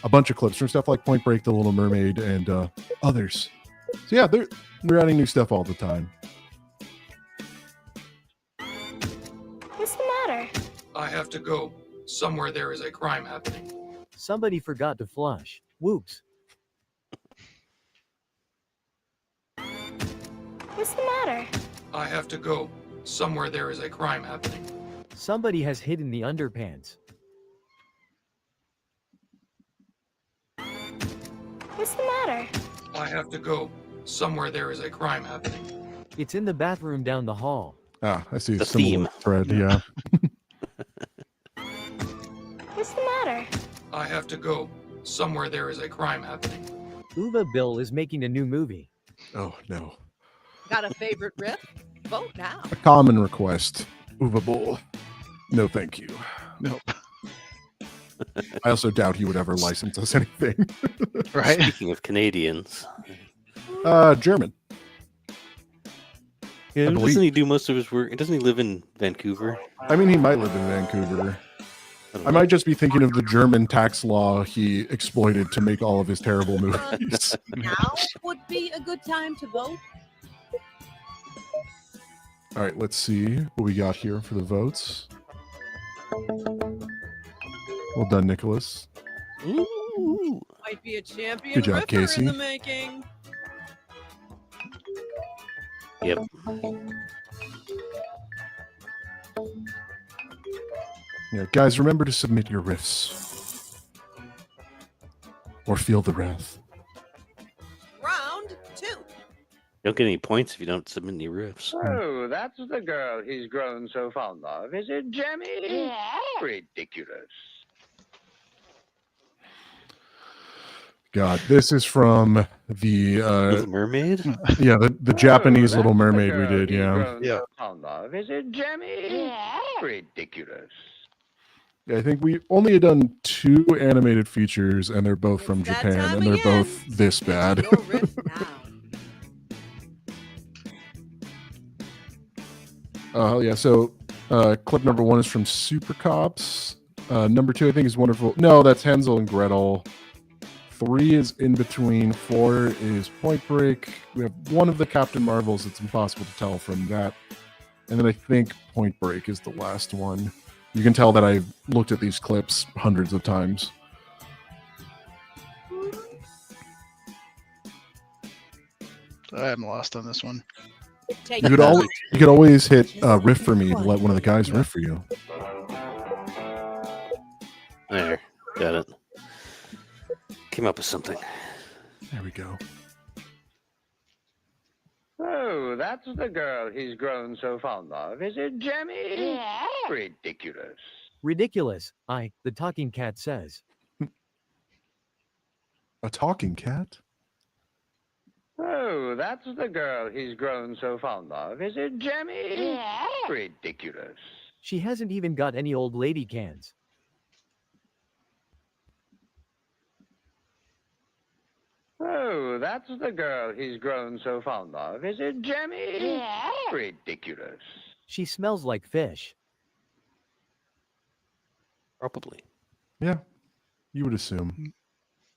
a bunch of clips from stuff like Point Break, The Little Mermaid, and others. So yeah, we're adding new stuff all the time. What's the matter? I have to go. Somewhere there is a crime happening. Somebody forgot to flush. Whoops. What's the matter? I have to go. Somewhere there is a crime happening. Somebody has hidden the underpants. What's the matter? I have to go. Somewhere there is a crime happening. It's in the bathroom down the hall. Ah, I see. The Similar theme. thread, yeah. What's the matter? I have to go. Somewhere there is a crime happening. Uva Bill is making a new movie. Oh no. Got a favorite riff? Vote now. A common request. Uva Bull. No, thank you. Nope. I also doubt he would ever license us anything. Right? Speaking of Canadians. German. Yeah, I believe- doesn't he do most of his work? Doesn't he live in Vancouver? I mean, he might live in Vancouver. I might just be thinking of the German tax law he exploited to make all of his terrible movies. Now would be a good time to vote. All right, let's see what we got here for the votes. Well done, Nicholas. Ooh. Might be a champion Good job, riffer Casey. in the making. Yep. Yeah, guys, remember to submit your riffs. Or feel the wrath. Round 2. Don't get any points if you don't submit any riffs. Oh, that's the girl he's grown so fond of, is it, Jemmy? Yeah. Ridiculous. God, this is from the Little Mermaid? yeah, the Japanese Oh, Little that's the Mermaid we girl did, he's yeah. grown Yeah. so fond of, is it, Jemmy? Yeah. Ridiculous. Yeah, I think we only had done 2 animated features, and they're both from It's that Japan, time and they're again. both this bad. Your riff now. Yeah, so clip number 1 is from Super Cops. Number 2, I think, is Wonderful. No, that's Hansel and Gretel. 3 is In Between. 4 is Point Break. We have one of the Captain Marvels. It's impossible to tell from that. And then I think Point Break is the last one. You can tell that I've looked at these clips hundreds of times. I'm lost on this one. Take You could always hit riff for me to let one of the guys riff for you. There. Got it. came up with something. There we go. Oh, that's the girl he's grown so fond of. Is it, Jemmy? Yeah. Ridiculous. Ridiculous, the talking cat says. A talking cat? Oh, that's the girl he's grown so fond of. Is it, Jemmy? Yeah. Ridiculous. She hasn't even got any old lady cans. Oh, that's the girl he's grown so fond of. Is it, Jemmy? Yeah. Ridiculous. She smells like fish. Probably. Yeah, you would assume.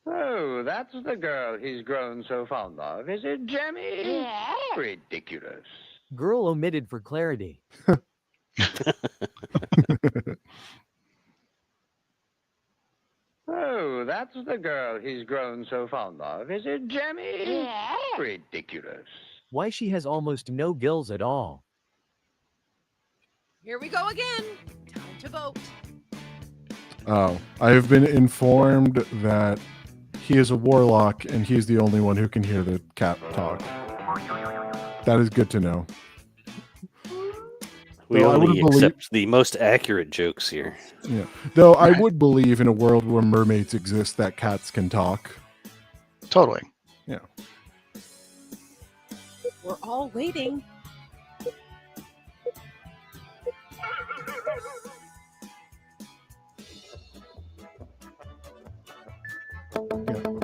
Oh, that's the girl he's grown so fond of. Is it, Jemmy? Yeah. Ridiculous. Girl omitted for clarity. Oh, that's the girl he's grown so fond of. Is it, Jemmy? Yeah. Ridiculous. Why she has almost no gills at all. Here we go again. Time to vote. Oh, I have been informed that he is a warlock and he is the only one who can hear the cat talk. That is good to know. We Though only accept the most accurate jokes here. Yeah. Though I would believe in a world where mermaids exist that cats can talk. Totally. Yeah. We're all waiting. Yeah.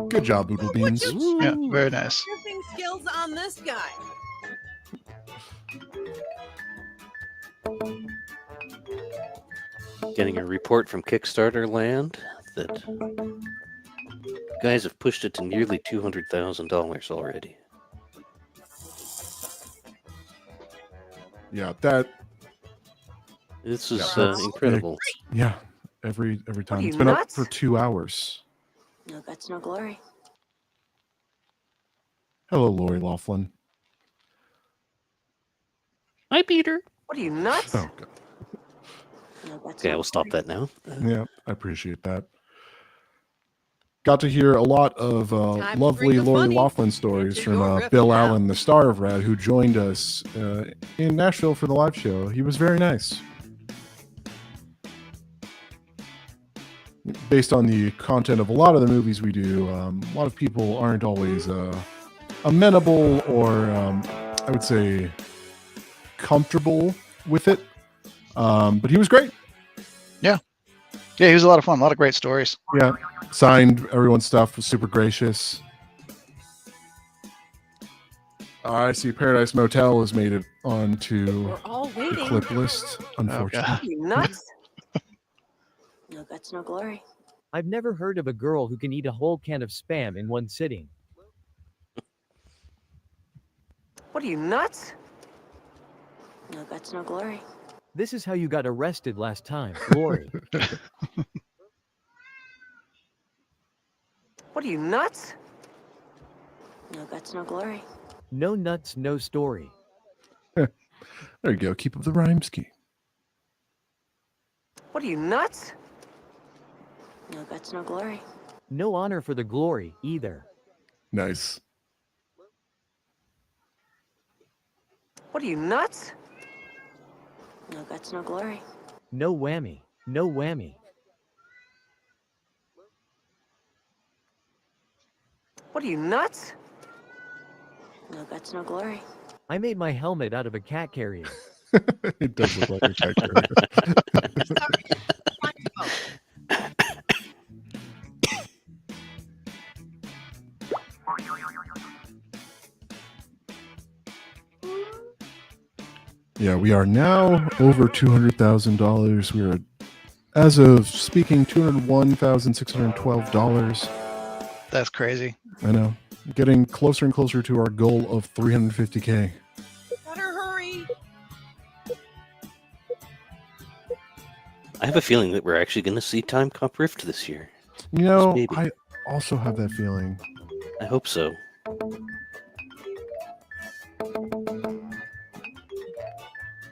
Good job, Boodle Beans. Yeah, very nice. Riffing skills on this guy. Getting a report from Kickstarter land that guys have pushed it to nearly $200,000 already. Yeah, that. This is that's incredible. Yeah, every time. you It's been up nuts? for 2 hours. No guts, no glory. Hello, Lori Laughlin. Hi, Peter. What are you, nuts? Oh, God. No guts, Okay, no we'll stop glory. that now. Yeah, I appreciate that. Got to hear a lot of Time to lovely bring the Lori funny Laughlin stories into from your riff Bill now. Allen, the star of Rad, who joined us in Nashville for the live show. He was very nice. Based on the content of a lot of the movies we do, a lot of people aren't always amenable or, I would say, comfortable with it. But he was great. Yeah, he was a lot of fun. A lot of great stories. Yeah, signed everyone's stuff, was super gracious. I see Paradise Motel has made it onto We're all the waiting. clip list, unfortunately. What are you, nuts? No guts, no glory. I've never heard of a girl who can eat a whole can of Spam in one sitting. What are you, nuts? No guts, no glory. This is how you got arrested last time, Glory. What are you, nuts? No guts, no glory. No nuts, no story. There you go. Keep up the rhyme scheme. What are you, nuts? No guts, no glory. No honor for the glory either. Nice. What are you, nuts? No guts, no glory. No whammy. No whammy. What are you, nuts? No guts, no glory. I made my helmet out of a cat carrier. It does look like a cat carrier. Sorry. Time to vote. Yeah, we are now over $200,000. We are, as of speaking, $201,612. That's crazy. I know. Getting closer and closer to our goal of 350K. Better hurry. I have a feeling that we're actually going to see Timecop Rift this year. You know, Maybe. I also have that feeling. I hope so.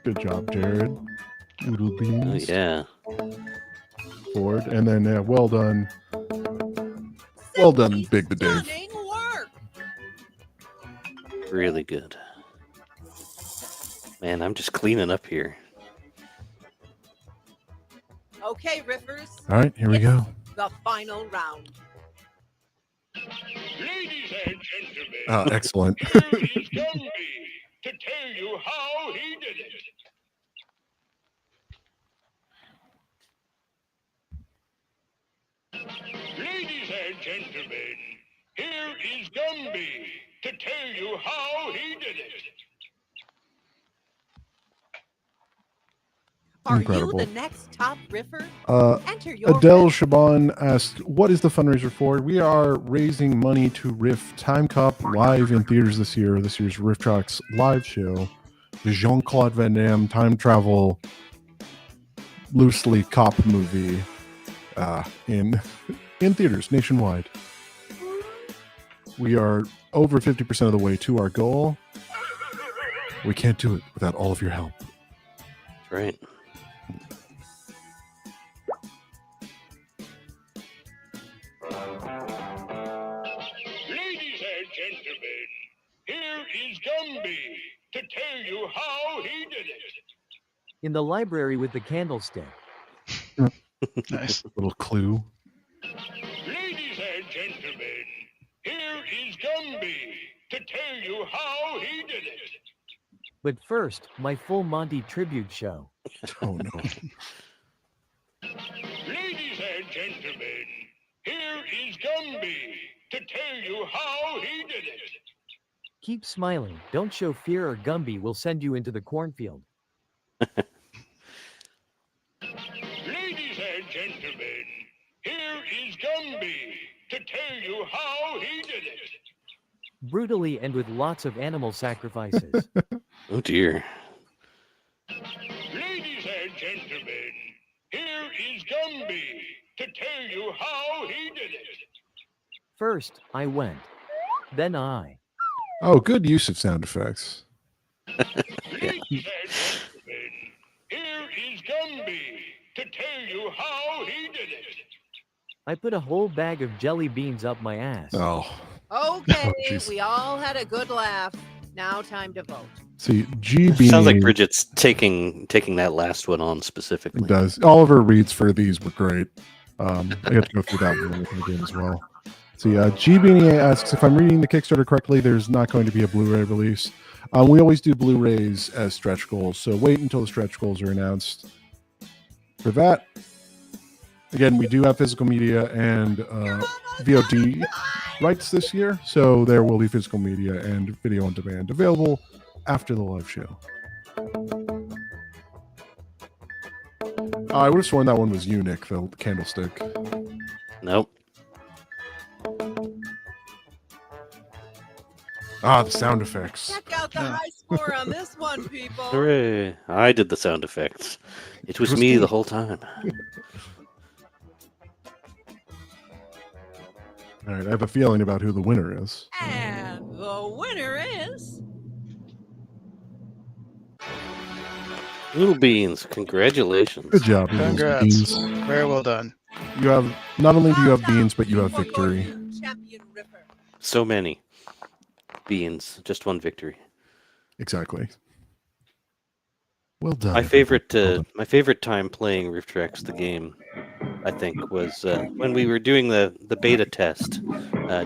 Good job, Jared. Doodle Oh, beans. yeah. Ford. And then, well done. Well done, Big the Dave. Stunning work. Really good. Man, I'm just cleaning up here. Okay, Riffers. All right, here we go. The final round. Ladies and gentlemen, Excellent. here is Gumby to tell you how he did it. Ladies and gentlemen, here is Gumby to tell you how he did it. Are Incredible. you the next top Riffer? Enter your Adele riff. Shaban asked, what is the fundraiser for? We are raising money to riff Timecop live in theaters this year. This year's RiffTrax live show. The Jean-Claude Van Damme time travel loosely cop movie in theaters nationwide. We are over 50% of the way to our goal. We can't do it without all of your help. That's right. Ladies and gentlemen, here is Gumby to tell you how he did it. In the library with the candlestick. Nice. Little clue. Ladies and gentlemen, here is Gumby to tell you how he did it. But first, my full Monty tribute show. Oh no. Ladies and gentlemen, here is Gumby to tell you how he did it. Keep smiling. Don't show fear or Gumby will send you into the cornfield. Ladies and gentlemen, here is Gumby to tell you how he did it. Brutally and with lots of animal sacrifices. Oh dear. Ladies and gentlemen, here is Gumby to tell you how he did it. First, I went. Then I. Oh, good use of sound effects. Ladies and gentlemen, here is Gumby to tell you how he did it. I put a whole bag of jelly beans up my ass. Oh. Okay, Oh, jeez. we all had a good laugh. Now time to vote. See, GB Sounds like Bridget's taking that last one on specifically. It does. All of her reads for these were great. I have to go through that one in the game as well. See, GB asks, if I'm reading the Kickstarter correctly, there's not going to be a Blu-ray release. We always do Blu-rays as stretch goals, so wait until the stretch goals are announced. For that, again, we do have physical media and VOD rights this year, so there will be physical media and video on demand available after the live show. I would have sworn that one was Unique, the candlestick. Nope. The sound effects. Check out the high score on this one, people. Hooray. I did the sound effects. It was me the whole time. All right, I have a feeling about who the winner is. And the winner is... Little Beans, congratulations. Good job, Little Congrats. Beans. Very well done. You have, not only do you have beans, but you have victory. Champion Ripper. So many beans, just one victory. Exactly. Well done. My favorite time playing RiffTrax the game, I think, was when we were doing the beta test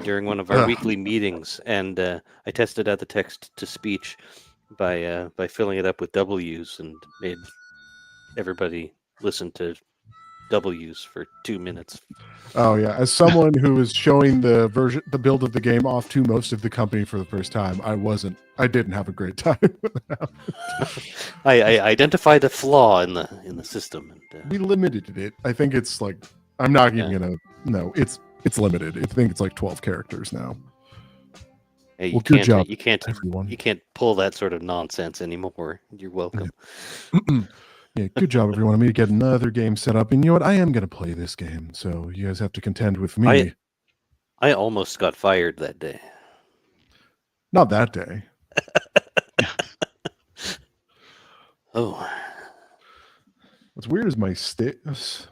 during one of our weekly meetings, and I tested out the text to speech by filling it up with W's and made everybody listen to W's for 2 minutes. Oh yeah, as someone who is showing the build of the game off to most of the company for the first time, I didn't have a great time. I identified a flaw in the system. And, we limited it. I think it's like, I'm not even gonna. No, it's limited. I think it's like 12 characters now. Hey, well, good job, you can't pull that sort of nonsense anymore. You're welcome. Yeah. Yeah, good job, everyone. I'm going to get another game set up. And you know what? I am going to play this game. So you guys have to contend with me. I almost got fired that day. Not that day. Oh. what's weird is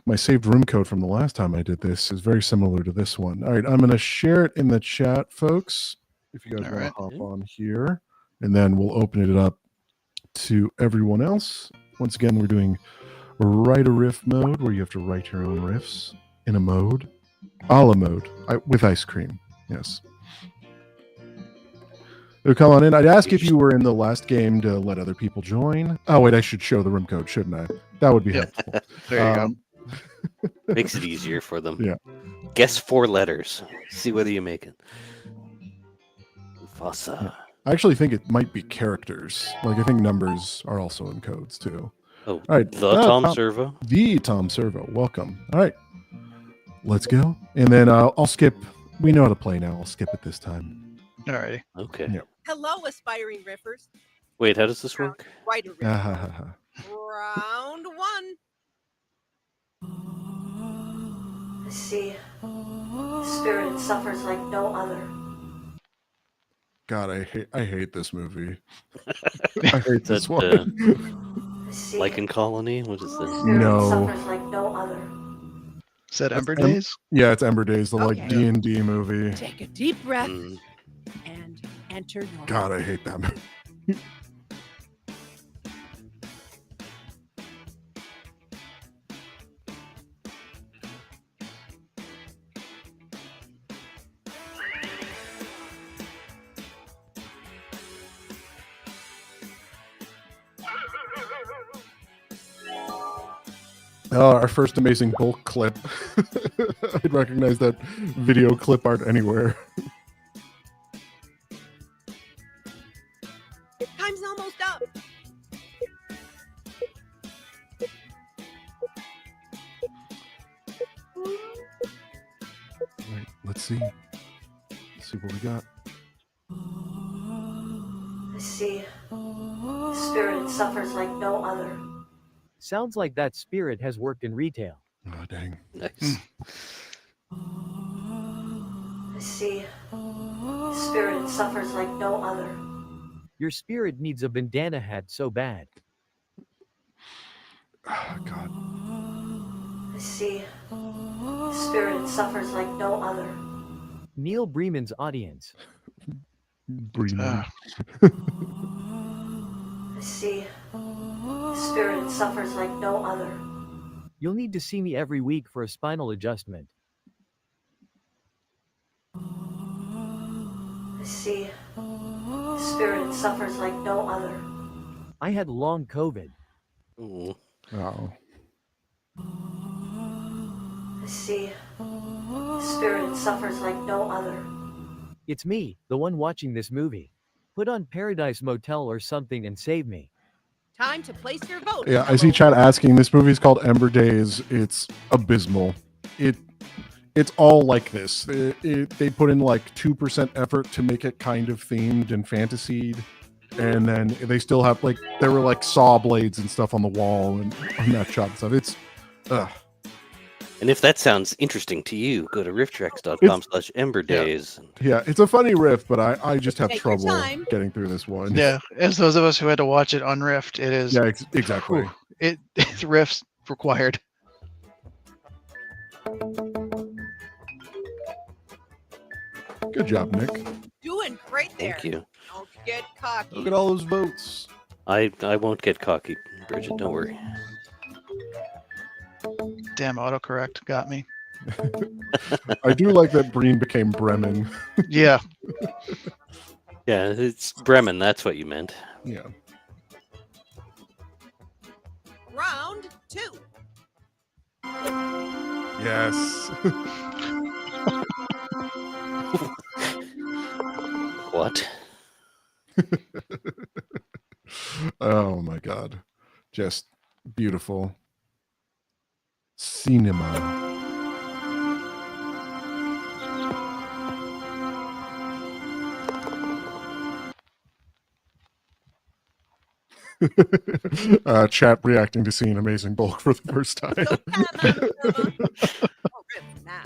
my saved room code from the last time I did this is very similar to this one. All right, I'm going to share it in the chat, folks, if you guys want to hop on here, and then we'll open it up to everyone else. Once again, we're doing write a riff mode, where you have to write your own riffs in a mode, a la mode, with ice cream. Yes. So come on in. I'd ask if you were in the last game to let other people join. Oh, wait, I should show the room code, shouldn't I? That would be helpful. There you go. Makes it easier for them. Yeah. Guess 4 letters. See whether you make it. Mufasa. Yeah. I actually think it might be characters. Like, I think numbers are also in codes, too. Oh, all right. Tom Servo. The Tom Servo. Welcome. All right. Let's go. And then I'll skip. We know how to play now. I'll skip it this time. All righty. Okay. Yep. Hello, aspiring riffers. Wait, how does this work? Write a riff. Round 1. I see. Spirit suffers like no other. God, I hate this movie. I hate this one. Lichen Colony? What is this? No. Suffers like no other. Is that Ember Days? Yeah, it's Ember Days, the like Okay. D&D movie. Take a deep breath and enter your. God, I hate that movie. Our first amazing bulk clip. I'd recognize that video clip art anywhere. Time's almost up. Right, let's see. Let's see what we got. I see. Spirit suffers like no other. Sounds like that spirit has worked in retail. Oh, dang. Nice. I see. Spirit suffers like no other. Your spirit needs a bandana hat so bad. Oh, God. I see. Spirit suffers like no other. Neil Breeman's audience. Breeman. I see. Spirit suffers like no other. You'll need to see me every week for a spinal adjustment. I see. Spirit suffers like no other. I had long COVID. Ooh. Oh. I see. Spirit suffers like no other. It's me, the one watching this movie. Put on Paradise Motel or something and save me. Time to place your vote. Yeah, I see chat asking. This movie is called Ember Days. It's abysmal. It's all like this. They put in like 2% effort to make it kind of themed and fantasied, and then they still have like there were like saw blades and stuff on the wall and on that shot and stuff. It's And if that sounds interesting to you, go to rifftrax.com/emberdays. Yeah, it's a funny riff, but I just have Take your trouble time. getting through this one. Yeah, as those of us who had to watch it on Rift, it is. Yeah, exactly. Whew, it's riffs required. Good job, Nick. Doing great there. Thank you. Don't get cocky. Look at all those votes. I won't get cocky, Bridget. Don't worry. Damn, autocorrect got me. I do like that Breen became Bremen. Yeah. Yeah, it's Bremen. That's what you meant. Yeah. Round 2. Yes. What? Oh my God. Just beautiful. Cinema. Chat reacting to seeing Amazing Bulk for the first time. Now.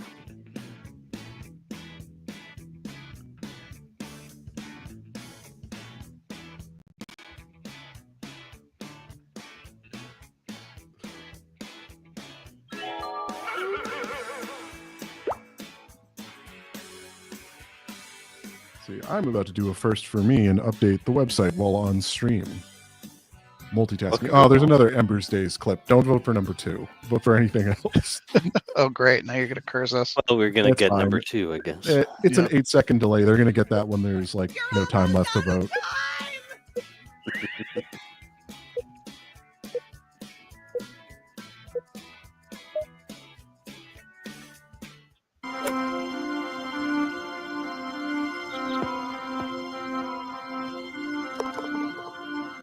See, I'm about to do a first for me and update the website while on stream. Multitasking. Okay. Oh, there's another Ember's Days clip. Don't vote for number 2. Vote for anything else. Oh, great. Now you're going to curse us. Well, we're going to That's get fine. number 2, I guess. It's an 8-second delay. They're going to get that when there's like no time left to vote.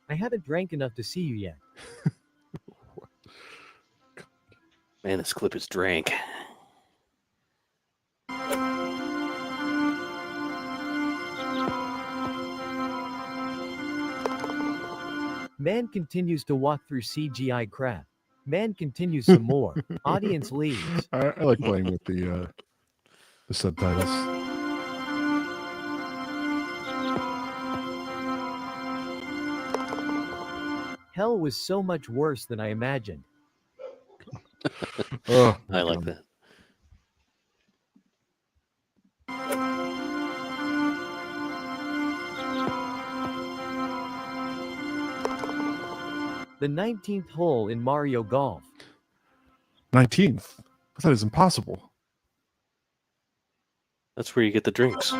I haven't drank enough to see you yet. Man, this clip is drank. Man continues to walk through CGI crap. Man continues some more. Audience leaves. I like playing with the subtitles. Hell was so much worse than I imagined. Oh, I like that. The 19th hole in Mario Golf. 19th. That is impossible. That's where you get the drinks.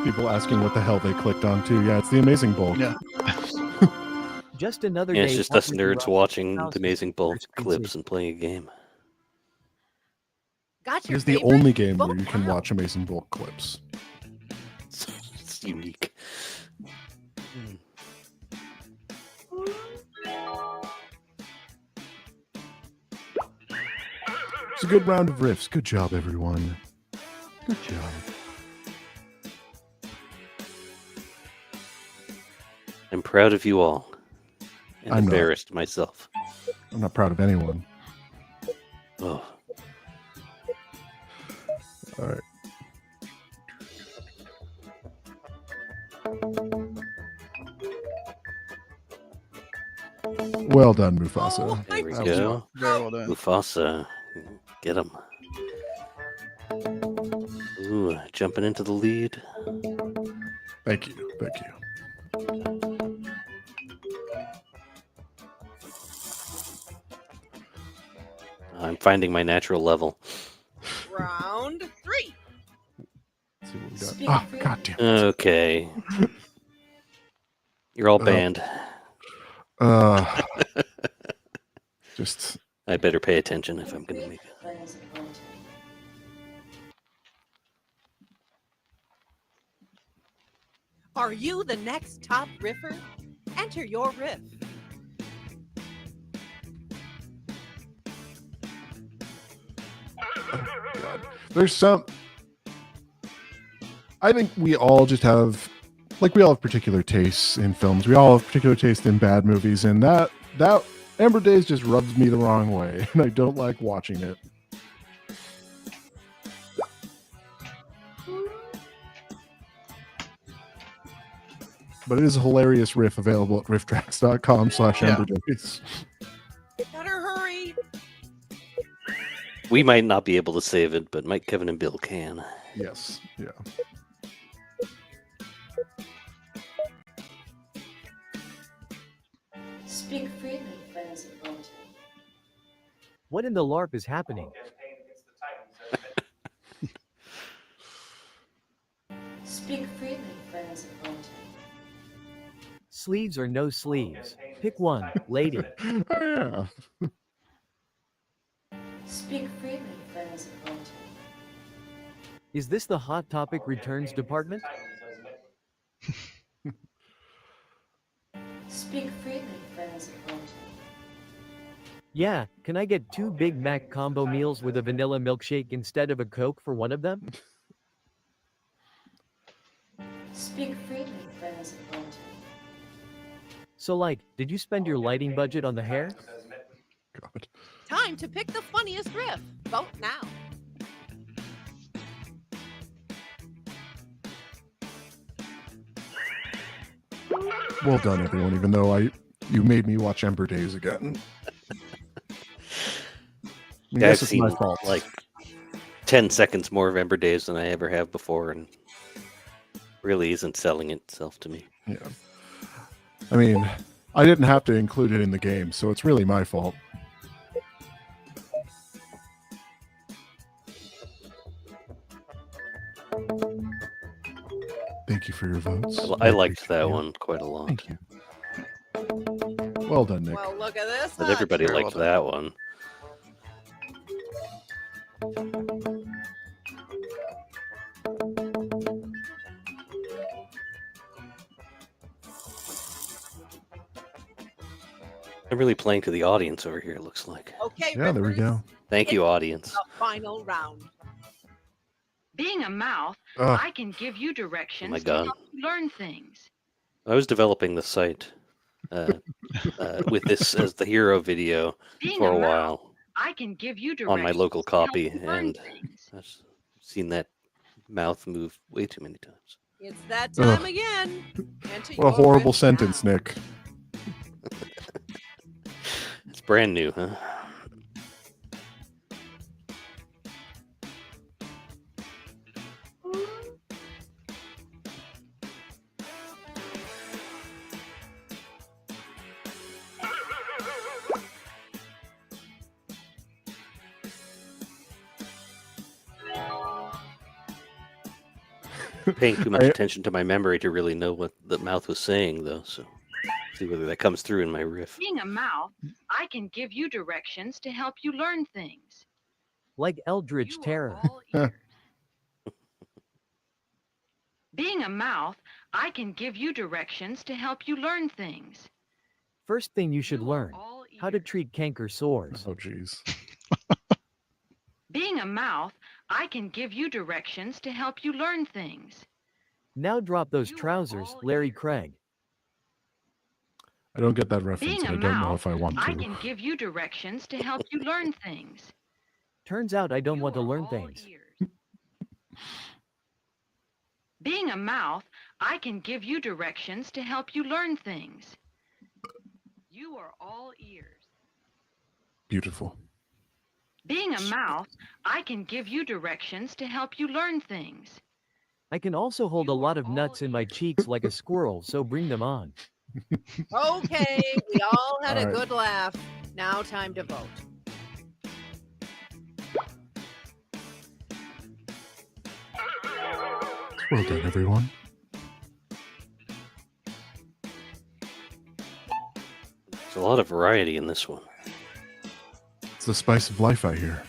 People asking what the hell they clicked on too. Yeah, it's the Amazing Bowl. Yeah. Just another Yeah, day. it's just us walking nerds through watching house the Amazing Bowl expensive. clips and playing a game. Got It your is the favorite? only game where Vote you can now. watch Amazing Bowl clips. It's unique. It's a good round of riffs. Good job, everyone. Good job. I'm proud of you all. And I'm not. embarrassed myself. I'm not proud of anyone. Oh. All right. Well done, Mufasa. There we That was go. very well done. Mufasa. Get him. Ooh, jumping into the lead. Thank you. Thank you. I'm finding my natural level. Round 3. Let's see what we got. Oh, God damn it. Okay. You're all banned. Just I better pay attention if I'm going to make it. Are you the next top riffer? Enter your riff. God. There's some. I think we all just have, like, we all have particular tastes in films. We all have particular taste in bad movies, and that Amber Days just rubs me the wrong way, and I don't like watching it. But it is a hilarious riff available at rifftrax.com/emberdays. Better hurry. We might not be able to save it, but Mike, Kevin, and Bill can. Yes. Yeah. Speak freely, friends of Volta. What in the LARP is happening? Speak freely, friends of Volta. Sleeves or no sleeves? Pick one, lady. Oh, yeah. Speak freely, friends of Volta. Is this the Hot Topic Returns Department? Speak freely, friends of Volta. Yeah, can I get 2 Big Mac combo meals with a vanilla milkshake instead of a Coke for one of them? Speak freely, friends of Volta. So like, did you spend your lighting budget on the hair? God. Time to pick the funniest riff. Vote now. Well done, everyone, even though you made me watch Ember Days again. I Yeah, guess I've it's my seen fault. like 10 seconds more of Ember Days than I ever have before, and really isn't selling itself to me. Yeah. I mean, I didn't have to include it in the game, so it's really my fault. Thank you for your votes. I liked that one quite a lot. Thank you. Well done, Nick. Well, look at this. But everybody liked that one. I'm really playing to the audience over here, it looks like. Okay, Yeah, there we go. Thank you, audience. the final round. Being a mouth, Ugh. I can give you directions my to God. help you learn things. I was developing the site with this as the hero video Being for a a mouth, while I can give you directions on my local to help copy, you learn and things. I've seen that mouth move way too many times. It's that time Ugh. again. Enter What a your horrible riff sentence, now. Nick. It's brand new, huh? Paying too much attention to my memory to really know what the mouth was saying, though. So, see whether that comes through in my riff. Being a mouth, I can give you directions to help you learn things. Like Eldritch You are Terror. all ears. Being a mouth, I can give you directions to help you learn things. First thing you should You are learn, all how to ears. treat canker sores. Oh, jeez. Being a mouth, I can give you directions to help you learn things. Now drop those You are trousers, all Larry ears. Craig. I don't get that reference, Being and a I don't know mouth, if I want I to. can give you directions to help you learn things. Turns out I don't You want to are learn all things. ears. Being a mouth, I can give you directions to help you learn things. You are all ears. Beautiful. Being a mouth, I can give you directions to help you learn things. I can also hold a You lot are of all nuts in my ears. cheeks like a squirrel, so bring them on. Okay, we all had All a right. good laugh. Now time to vote. Well done, everyone. There's a lot of variety in this one. It's the spice of life, I hear.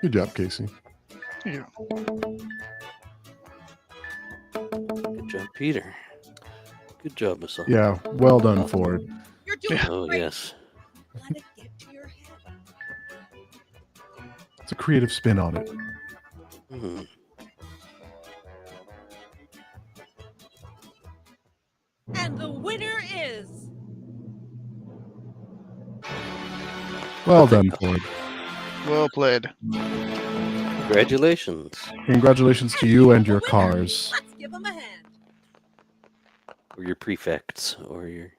Good job, Casey. Yeah. Good job, Peter. Good job, Masako. Yeah, well done, Ford. You're doing Oh, great. yes. Let it get to your head. It's a creative spin on it. Hmm. And the winner is Well done, Ford. Well played. Congratulations. Congratulations to you and your cars. Let's give him a hand. Or your prefects, or your...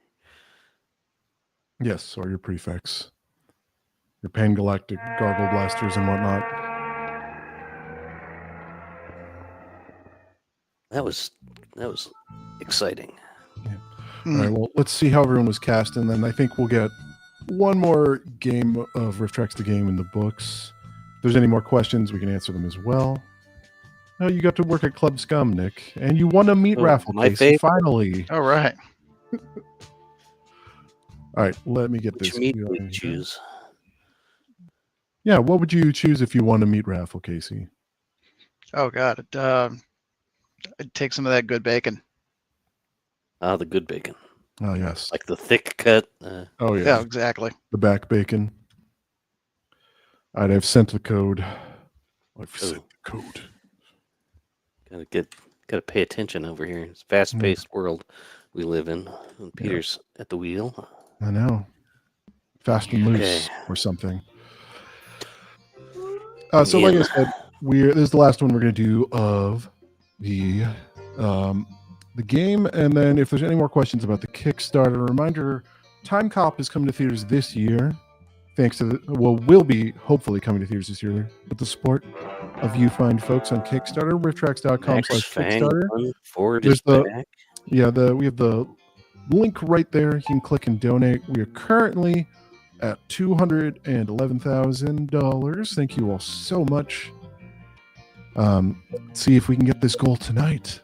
Yes, or your prefects. Your Pan-Galactic Gargle Blasters and whatnot. That was exciting. All right, well, let's see how everyone was cast, and then I think we'll get one more game of RiffTrax the Game in the books. If there's any more questions, we can answer them as well. Oh, you got to work at Club Scum, Nick, and you won a meat Oh, raffle my case, favorite. finally. All right. All right, let me get Which this. meat would going you here. choose? Yeah, what would you choose if you won a meat raffle, Casey? Oh God. I'd take some of that good bacon. Ah, the good bacon. Oh, yes. Like the thick cut. Oh, yeah. Yeah, exactly. The back bacon. All right, I've sent the code. I've sent the code. Gotta pay attention over here. It's a fast-paced world we live in. And Peter's at the wheel. I know. Fast and loose Okay. or something. So like I said, this is the last one we're going to do of the game, and then if there's any more questions about the Kickstarter, reminder: Timecop is coming to theaters this year. Thanks to will be hopefully coming to theaters this year with the support of you fine folks on Kickstarter. RiffTrax.com/Kickstarter. There's we have the link right there. You can click and donate. We are currently at $211,000. Thank you all so much. Let's see if we can get this goal tonight.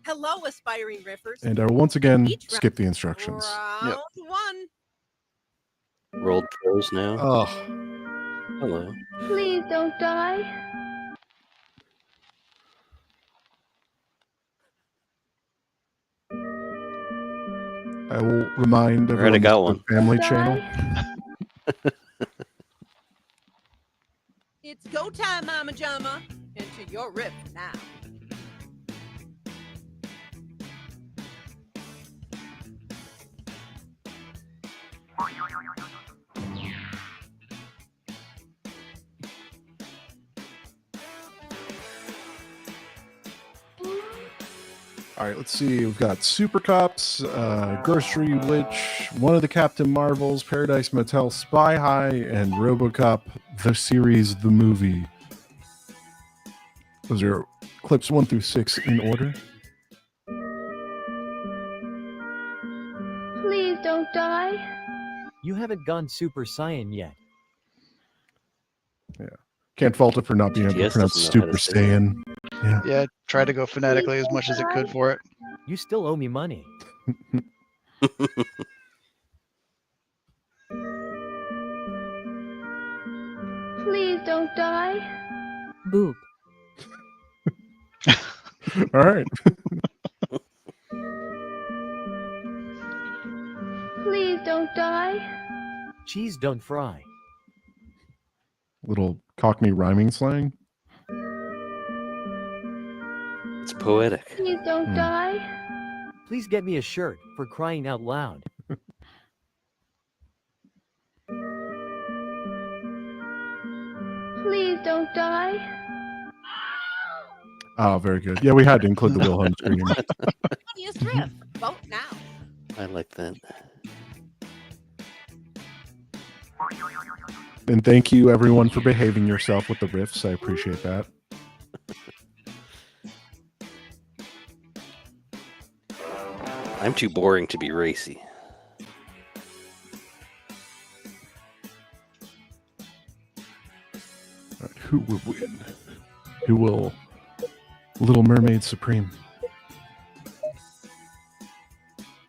Hello, aspiring riffers. And once again, skip the instructions. Round one. Rolled pros now. Oh. Hello. Please don't die. I will remind everyone I got one. The family channel. It's go time, Mama Jama. Into your riff now. All right, let's see. We've got Super Cops, Grocery Witch, one of the Captain Marvels, Paradise Motel, Spy High, and RoboCop, the series, the movie. Those are clips 1 through 6 in order. Please don't die. You haven't gone Super Saiyan yet. Yeah. Can't fault it for not being able to pronounce Super Saiyan. Yeah, tried to go phonetically as much as it could for it. You still owe me money. Please don't die. Boop. All right. Please don't die. Cheese don't fry. Little Cockney rhyming slang. It's poetic. Please don't die. Please get me a shirt, for crying out loud. Please don't die. Oh, very good. Yeah, we had to include the Wilhelm scream. Funniest riff. Vote now. I like that. And thank you, everyone, for behaving yourself with the riffs. I appreciate that. I'm too boring to be racy. All right, who will win? Who will Little Mermaid Supreme?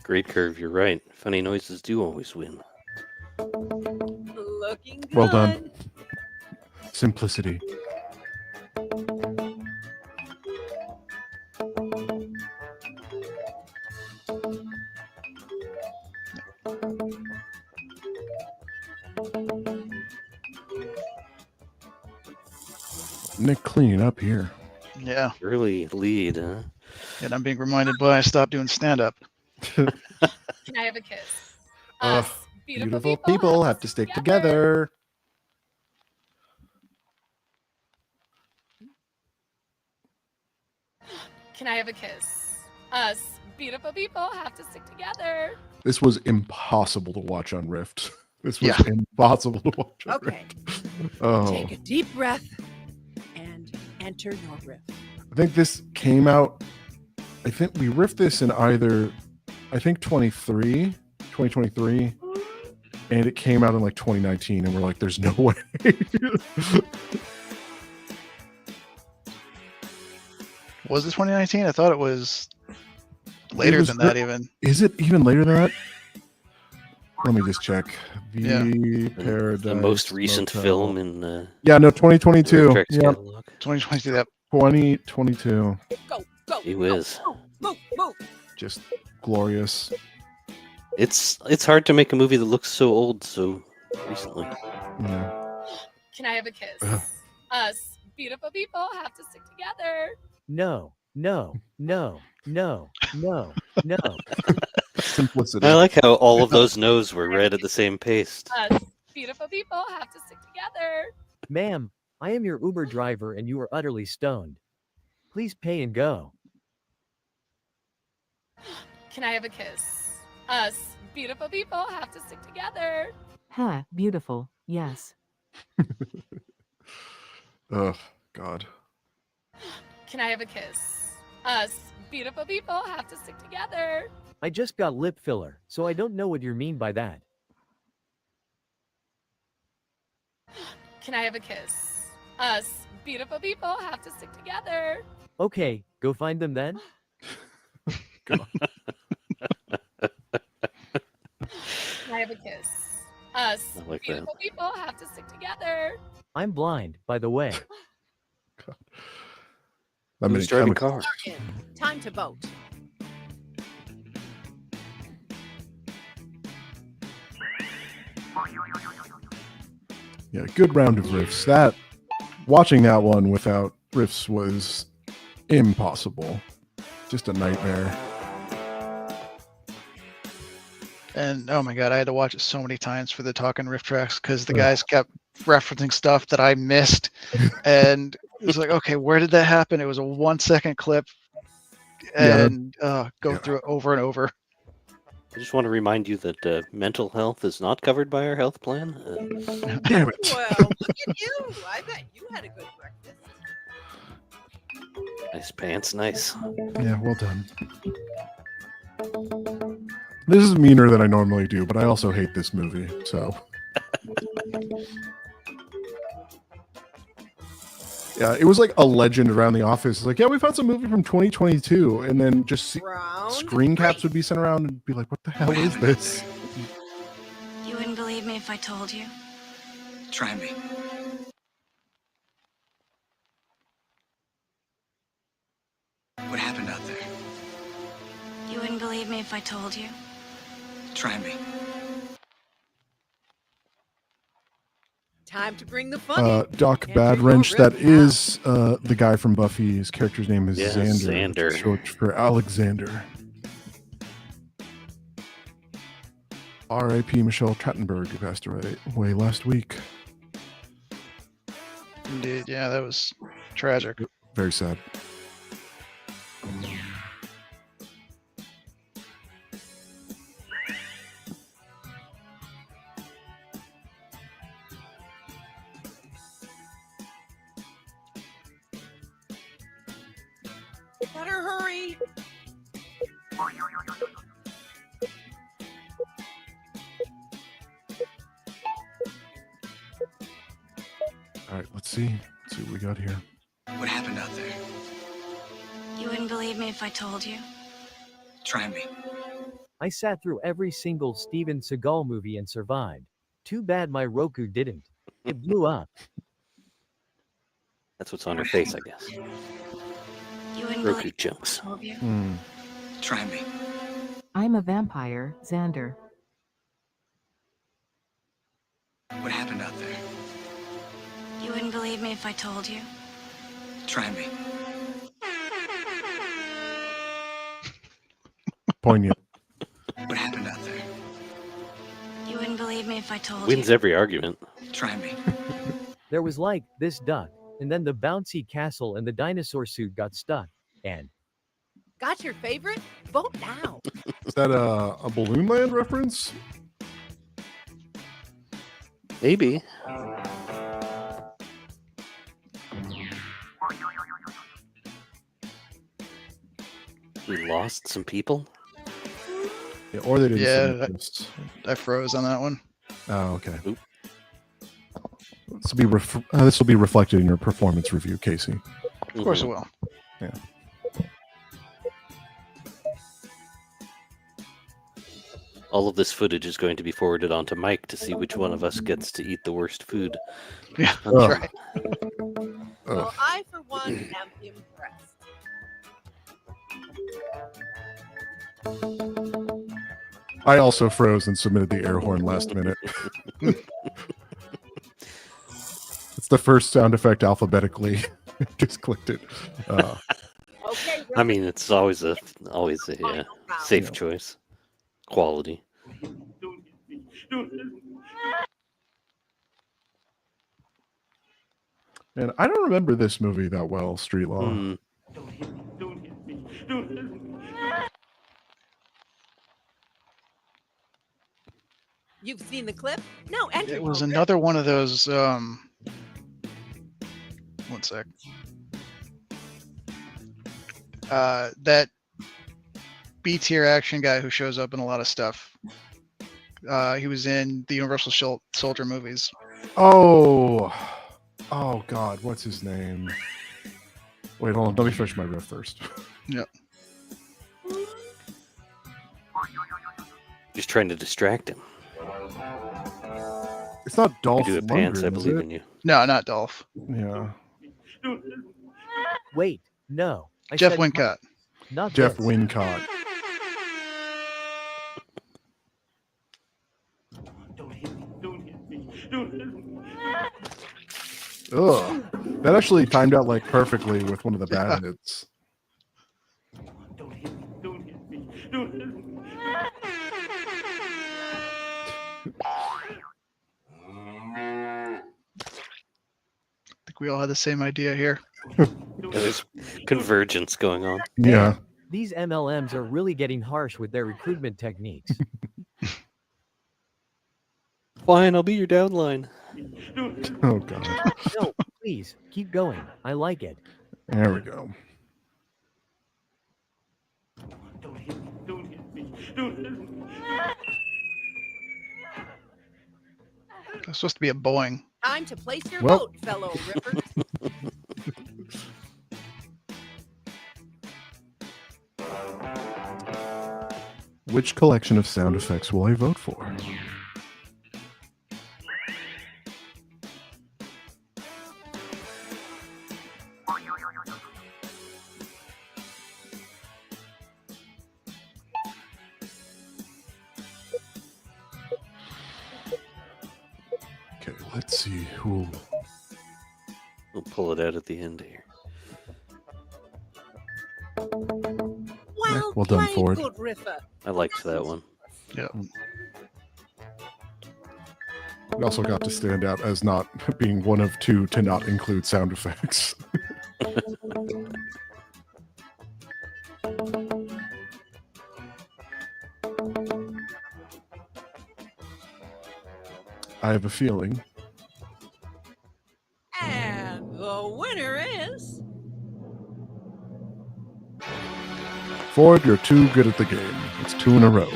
Great curve, you're right. Funny noises do always win. Looking good. Well done. Simplicity. Nick cleaning up here. Yeah. Early lead, huh? And I'm being reminded why I stopped doing stand-up. Can I have a kiss? Us, Beautiful people have to stick together. Can I have a kiss? Us, beautiful people have to stick together. This was impossible to watch on Rift. This was impossible to watch on Okay. Rift. Oh. Take a deep breath and enter your riff. I think this came out, I think we riffed this in either, I think 2023, and it came out in like 2019, and we're like, there's no way. Was it 2019? I thought it was later than that even. Is it even later than that? Let me just check. Paradise The most recent Motel. film in Yeah, no, 2022. RiffTrax Yeah. catalog. 2022. That 2022. Go, go. Gee whiz. Move, move. Just glorious. It's hard to make a movie that looks so old so recently. Yeah. Can I have a kiss? Us, beautiful people have to stick together. No, no, no, no, no, no. Simplicity. I like how all of those no's were read at the same pace. Us, beautiful people have to stick together. Ma'am, I am your Uber driver and you are utterly stoned. Please pay and go. Can I have a kiss? Us beautiful people have to stick together. Huh, beautiful. Yes. Oh, God. Can I have a kiss? Us beautiful people have to stick together. I just got lip filler, so I don't know what you mean by that. Can I have a kiss? Us beautiful people have to stick together. Okay, go find them then. Can I have a kiss? Us I like beautiful people have to stick together. I'm blind, by the way. Who's driving car? Time to vote. Yeah, good round of riffs. Watching that one without riffs was impossible. Just a nightmare. And oh my god, I had to watch it so many times for the talking RiffTrax because the guys kept referencing stuff that I missed, and it was like, okay, where did that happen? It was a 1 second clip, and go through it over and over. I just want to remind you that mental health is not covered by our health plan. Damn it. Well, look at you. I bet you had a good breakfast. Nice pants, nice. Yeah, well done. This is meaner than I normally do, but I also hate this movie, so. Yeah, it was like a legend around the office. It's like, yeah, we found some movie from 2022, and then just screen caps would be sent around and be like, what the hell is this? You wouldn't believe me if I told you. Try me. What happened out there? You wouldn't believe me if I told you. Try me. Time to bring the fun. Doc Bad Wrench, that is the guy from Buffy. His character's name is Xander. Short for Alexander. R.I.P. Michelle Trachtenberg, who passed away last week. Indeed, yeah, that was tragic. Very sad. Better hurry. All right, let's see what we got here. What happened out there? You wouldn't believe me if I told you. Try me. I sat through every single Steven Seagal movie and survived. Too bad my Roku didn't. It blew up. That's what's on her face, I guess. You wouldn't Roku believe jokes. I told you. Try me. I'm a vampire, Xander. What happened out there? You wouldn't believe me if I told you. Try me. Poignant. What happened out there? You wouldn't believe me if I told Wins you. every argument. Try me. There was like this duck, and then the bouncy castle and the dinosaur suit got stuck, and Got your favorite? Vote now. Is that a Balloon Land reference? Maybe. We lost some people. Yeah, or they didn't. Yeah, exist. I froze on that one. Oh, okay. This will be reflected in your performance review, Casey. Of course it will. Yeah. All of this footage is going to be forwarded on to Mike to see which one of us gets to eat the worst food. Yeah, that's right. Well, I, for one, am impressed. I also froze and submitted the air horn last minute. It's the first sound effect alphabetically. Just clicked it. Okay. I mean, it's always a safe choice. Quality. And I don't remember this movie that well, Street Law. You've seen the clip? Now enter It was your another one of those. One sec. That B tier action guy who shows up in a lot of stuff. He was in the Universal Soldier movies. Oh God, what's his name? Wait, hold on. Let me finish my riff first. Yep. Just trying to distract him. It's not Dolph You do it, Pants. I Lundgren, is believe it? in you. No, not Dolph. Yeah. Wait, no. I Jeff said Wincott. Not Jeff this. Wincott. Ugh. That actually timed out like perfectly with one of the bandits. I think we all had the same idea here. There's convergence going on. Yeah. These MLMs are really getting harsh with their recruitment techniques. Fine, I'll be your downline. Oh God. No, please, keep going. I like it. There we go. It's supposed to be a Boeing. time to place your Well. vote, fellow rippers. Which collection of sound effects will I vote for? Okay, let's see who. We'll pull it out at the end here. Well done, played, Ford. good riffer. I liked that one. Yeah. It also got to stand out as not being one of two to not include sound effects. I have a feeling. And the winner is Ford, you're too good at the game. It's 2 in a row.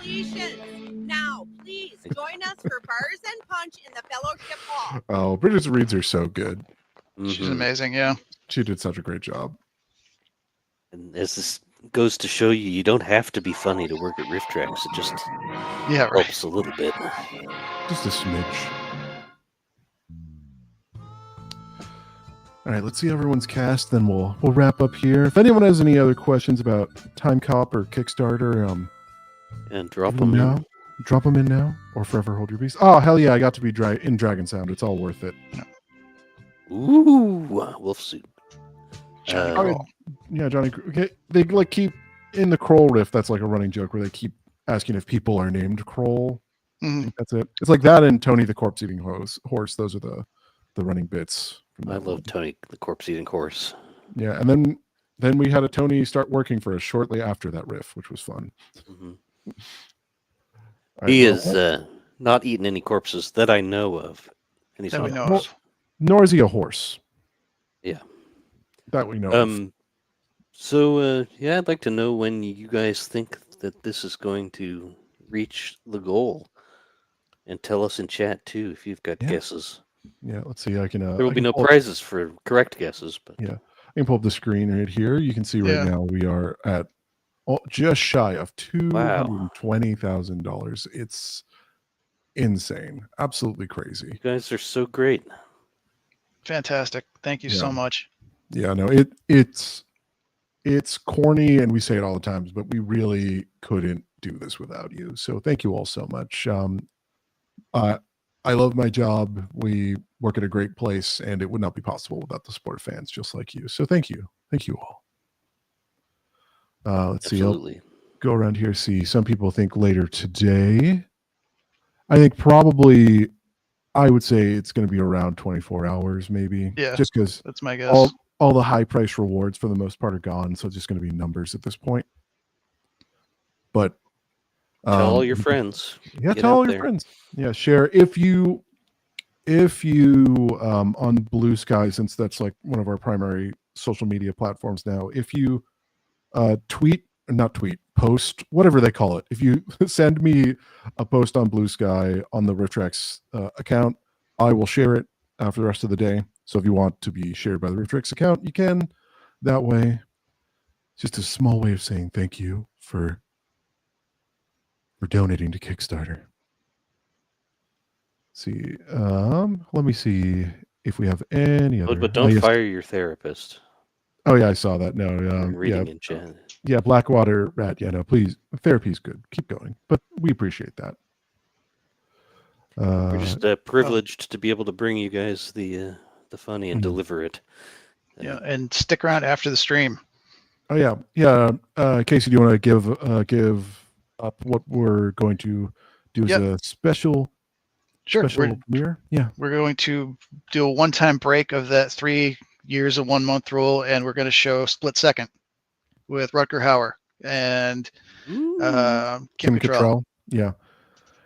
congratulations. Now, please join us for Bars and Punch in the Fellowship Hall. Oh, Bridget's reads are so good. She's amazing, yeah. She did such a great job. And as this goes to show you, you don't have to be funny to work at RiffTrax. It just helps a little bit. Just a smidge. All right, let's see everyone's cast, then we'll wrap up here. If anyone has any other questions about Timecop or Kickstarter, and drop give them in. now. Drop them in now, or forever hold your peace. Oh hell yeah! I got to be in Dragon Sound. It's all worth it. Ooh, wolf suit. Yeah, Johnny. Okay, they like keep in the Kroll riff. That's like a running joke where they keep asking if people are named Kroll. I think that's it. It's like that and Tony the Corpse Eating Horse. Those are the running bits. I love Tony the Corpse Eating Horse. Yeah, and then we had a Tony start working for us shortly after that riff, which was fun. Mm-hmm. Right, He is not eating any corpses that I know of. And he's not. Nor is he a horse. Yeah. That we know of. So, yeah, I'd like to know when you guys think that this is going to reach the goal. And tell us in chat, too, if you've got guesses. Yeah, let's see. I can. There will be no prizes for correct guesses. But yeah, I can pull up the screen right here. You can see right now we are at just shy of $220,000. It's insane, absolutely crazy. You guys are so great. Fantastic. Thank you so much. Yeah, no, it's corny, and we say it all the times, but we really couldn't do this without you. So thank you all so much. I love my job. We work at a great place, and it would not be possible without the support of fans just like you. So thank you. Thank you all. Let's see. I'll go around here. See, some people think later today. I think probably I would say it's going to be around 24 hours, maybe. Yeah, just because that's my guess. All the high price rewards for the most part are gone, so it's just going to be numbers at this point. But tell all your friends. Yeah, tell all your friends. Yeah, share if you on Blue Sky, since that's like one of our primary social media platforms now, if you post, whatever they call it, if you send me a post on Blue Sky on the RiffTrax account, I will share it for the rest of the day. So if you want to be shared by the RiffTrax account, you can that way. It's just a small way of saying thank you for donating to Kickstarter. See, let me see if we have any other. But don't fire your therapist. Oh yeah, I saw that. No, reading in chat. Yeah, Blackwater Rat. Yeah, no, please. Therapy's good. Keep going, but we appreciate that. We're just privileged to be able to bring you guys the funny and deliver it. Yeah, and stick around after the stream. Oh yeah. Casey, do you want to give up what we're going to do as a special? Sure. Premiere? Yeah. We're going to do a one-time break of that 3 years and 1 month rule, and we're going to show Split Second with Rutger Hauer and Kim Cattrall. Yeah.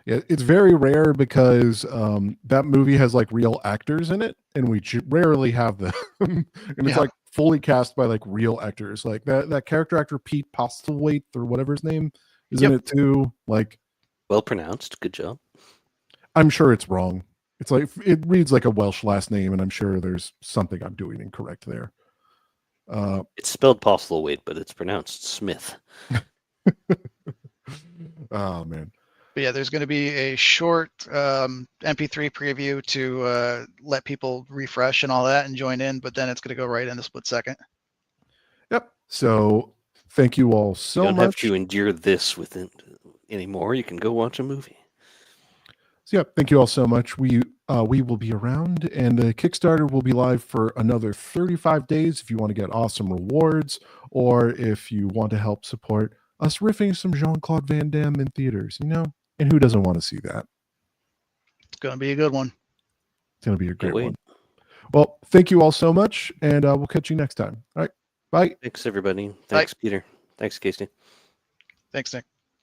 It's very rare because that movie has like real actors in it, and we rarely have them. And it's like fully cast by like real actors. Like that character actor Pete Postlethwaite or whatever his name is in it too. Like, well pronounced. Good job. I'm sure it's wrong. It's like it reads like a Welsh last name, and I'm sure there's something I'm doing incorrect there. It's spelled Postlethwaite, but it's pronounced Smith. Oh man. But yeah, there's going to be a short MP3 preview to let people refresh and all that and join in, but then it's going to go right into Split Second. Yep. So thank you all so much. You don't have to endure this with it anymore. You can go watch a movie. So yeah, thank you all so much. We will be around, and the Kickstarter will be live for another 35 days if you want to get awesome rewards, or if you want to help support us riffing some Jean-Claude Van Damme in theaters, and who doesn't want to see that? It's going to be a good one. It's going to be a great one. Well, thank you all so much, and we'll catch you next time. All right, bye. Thanks, everybody. Thanks, Peter. Thanks, Casey. Thanks, Nick.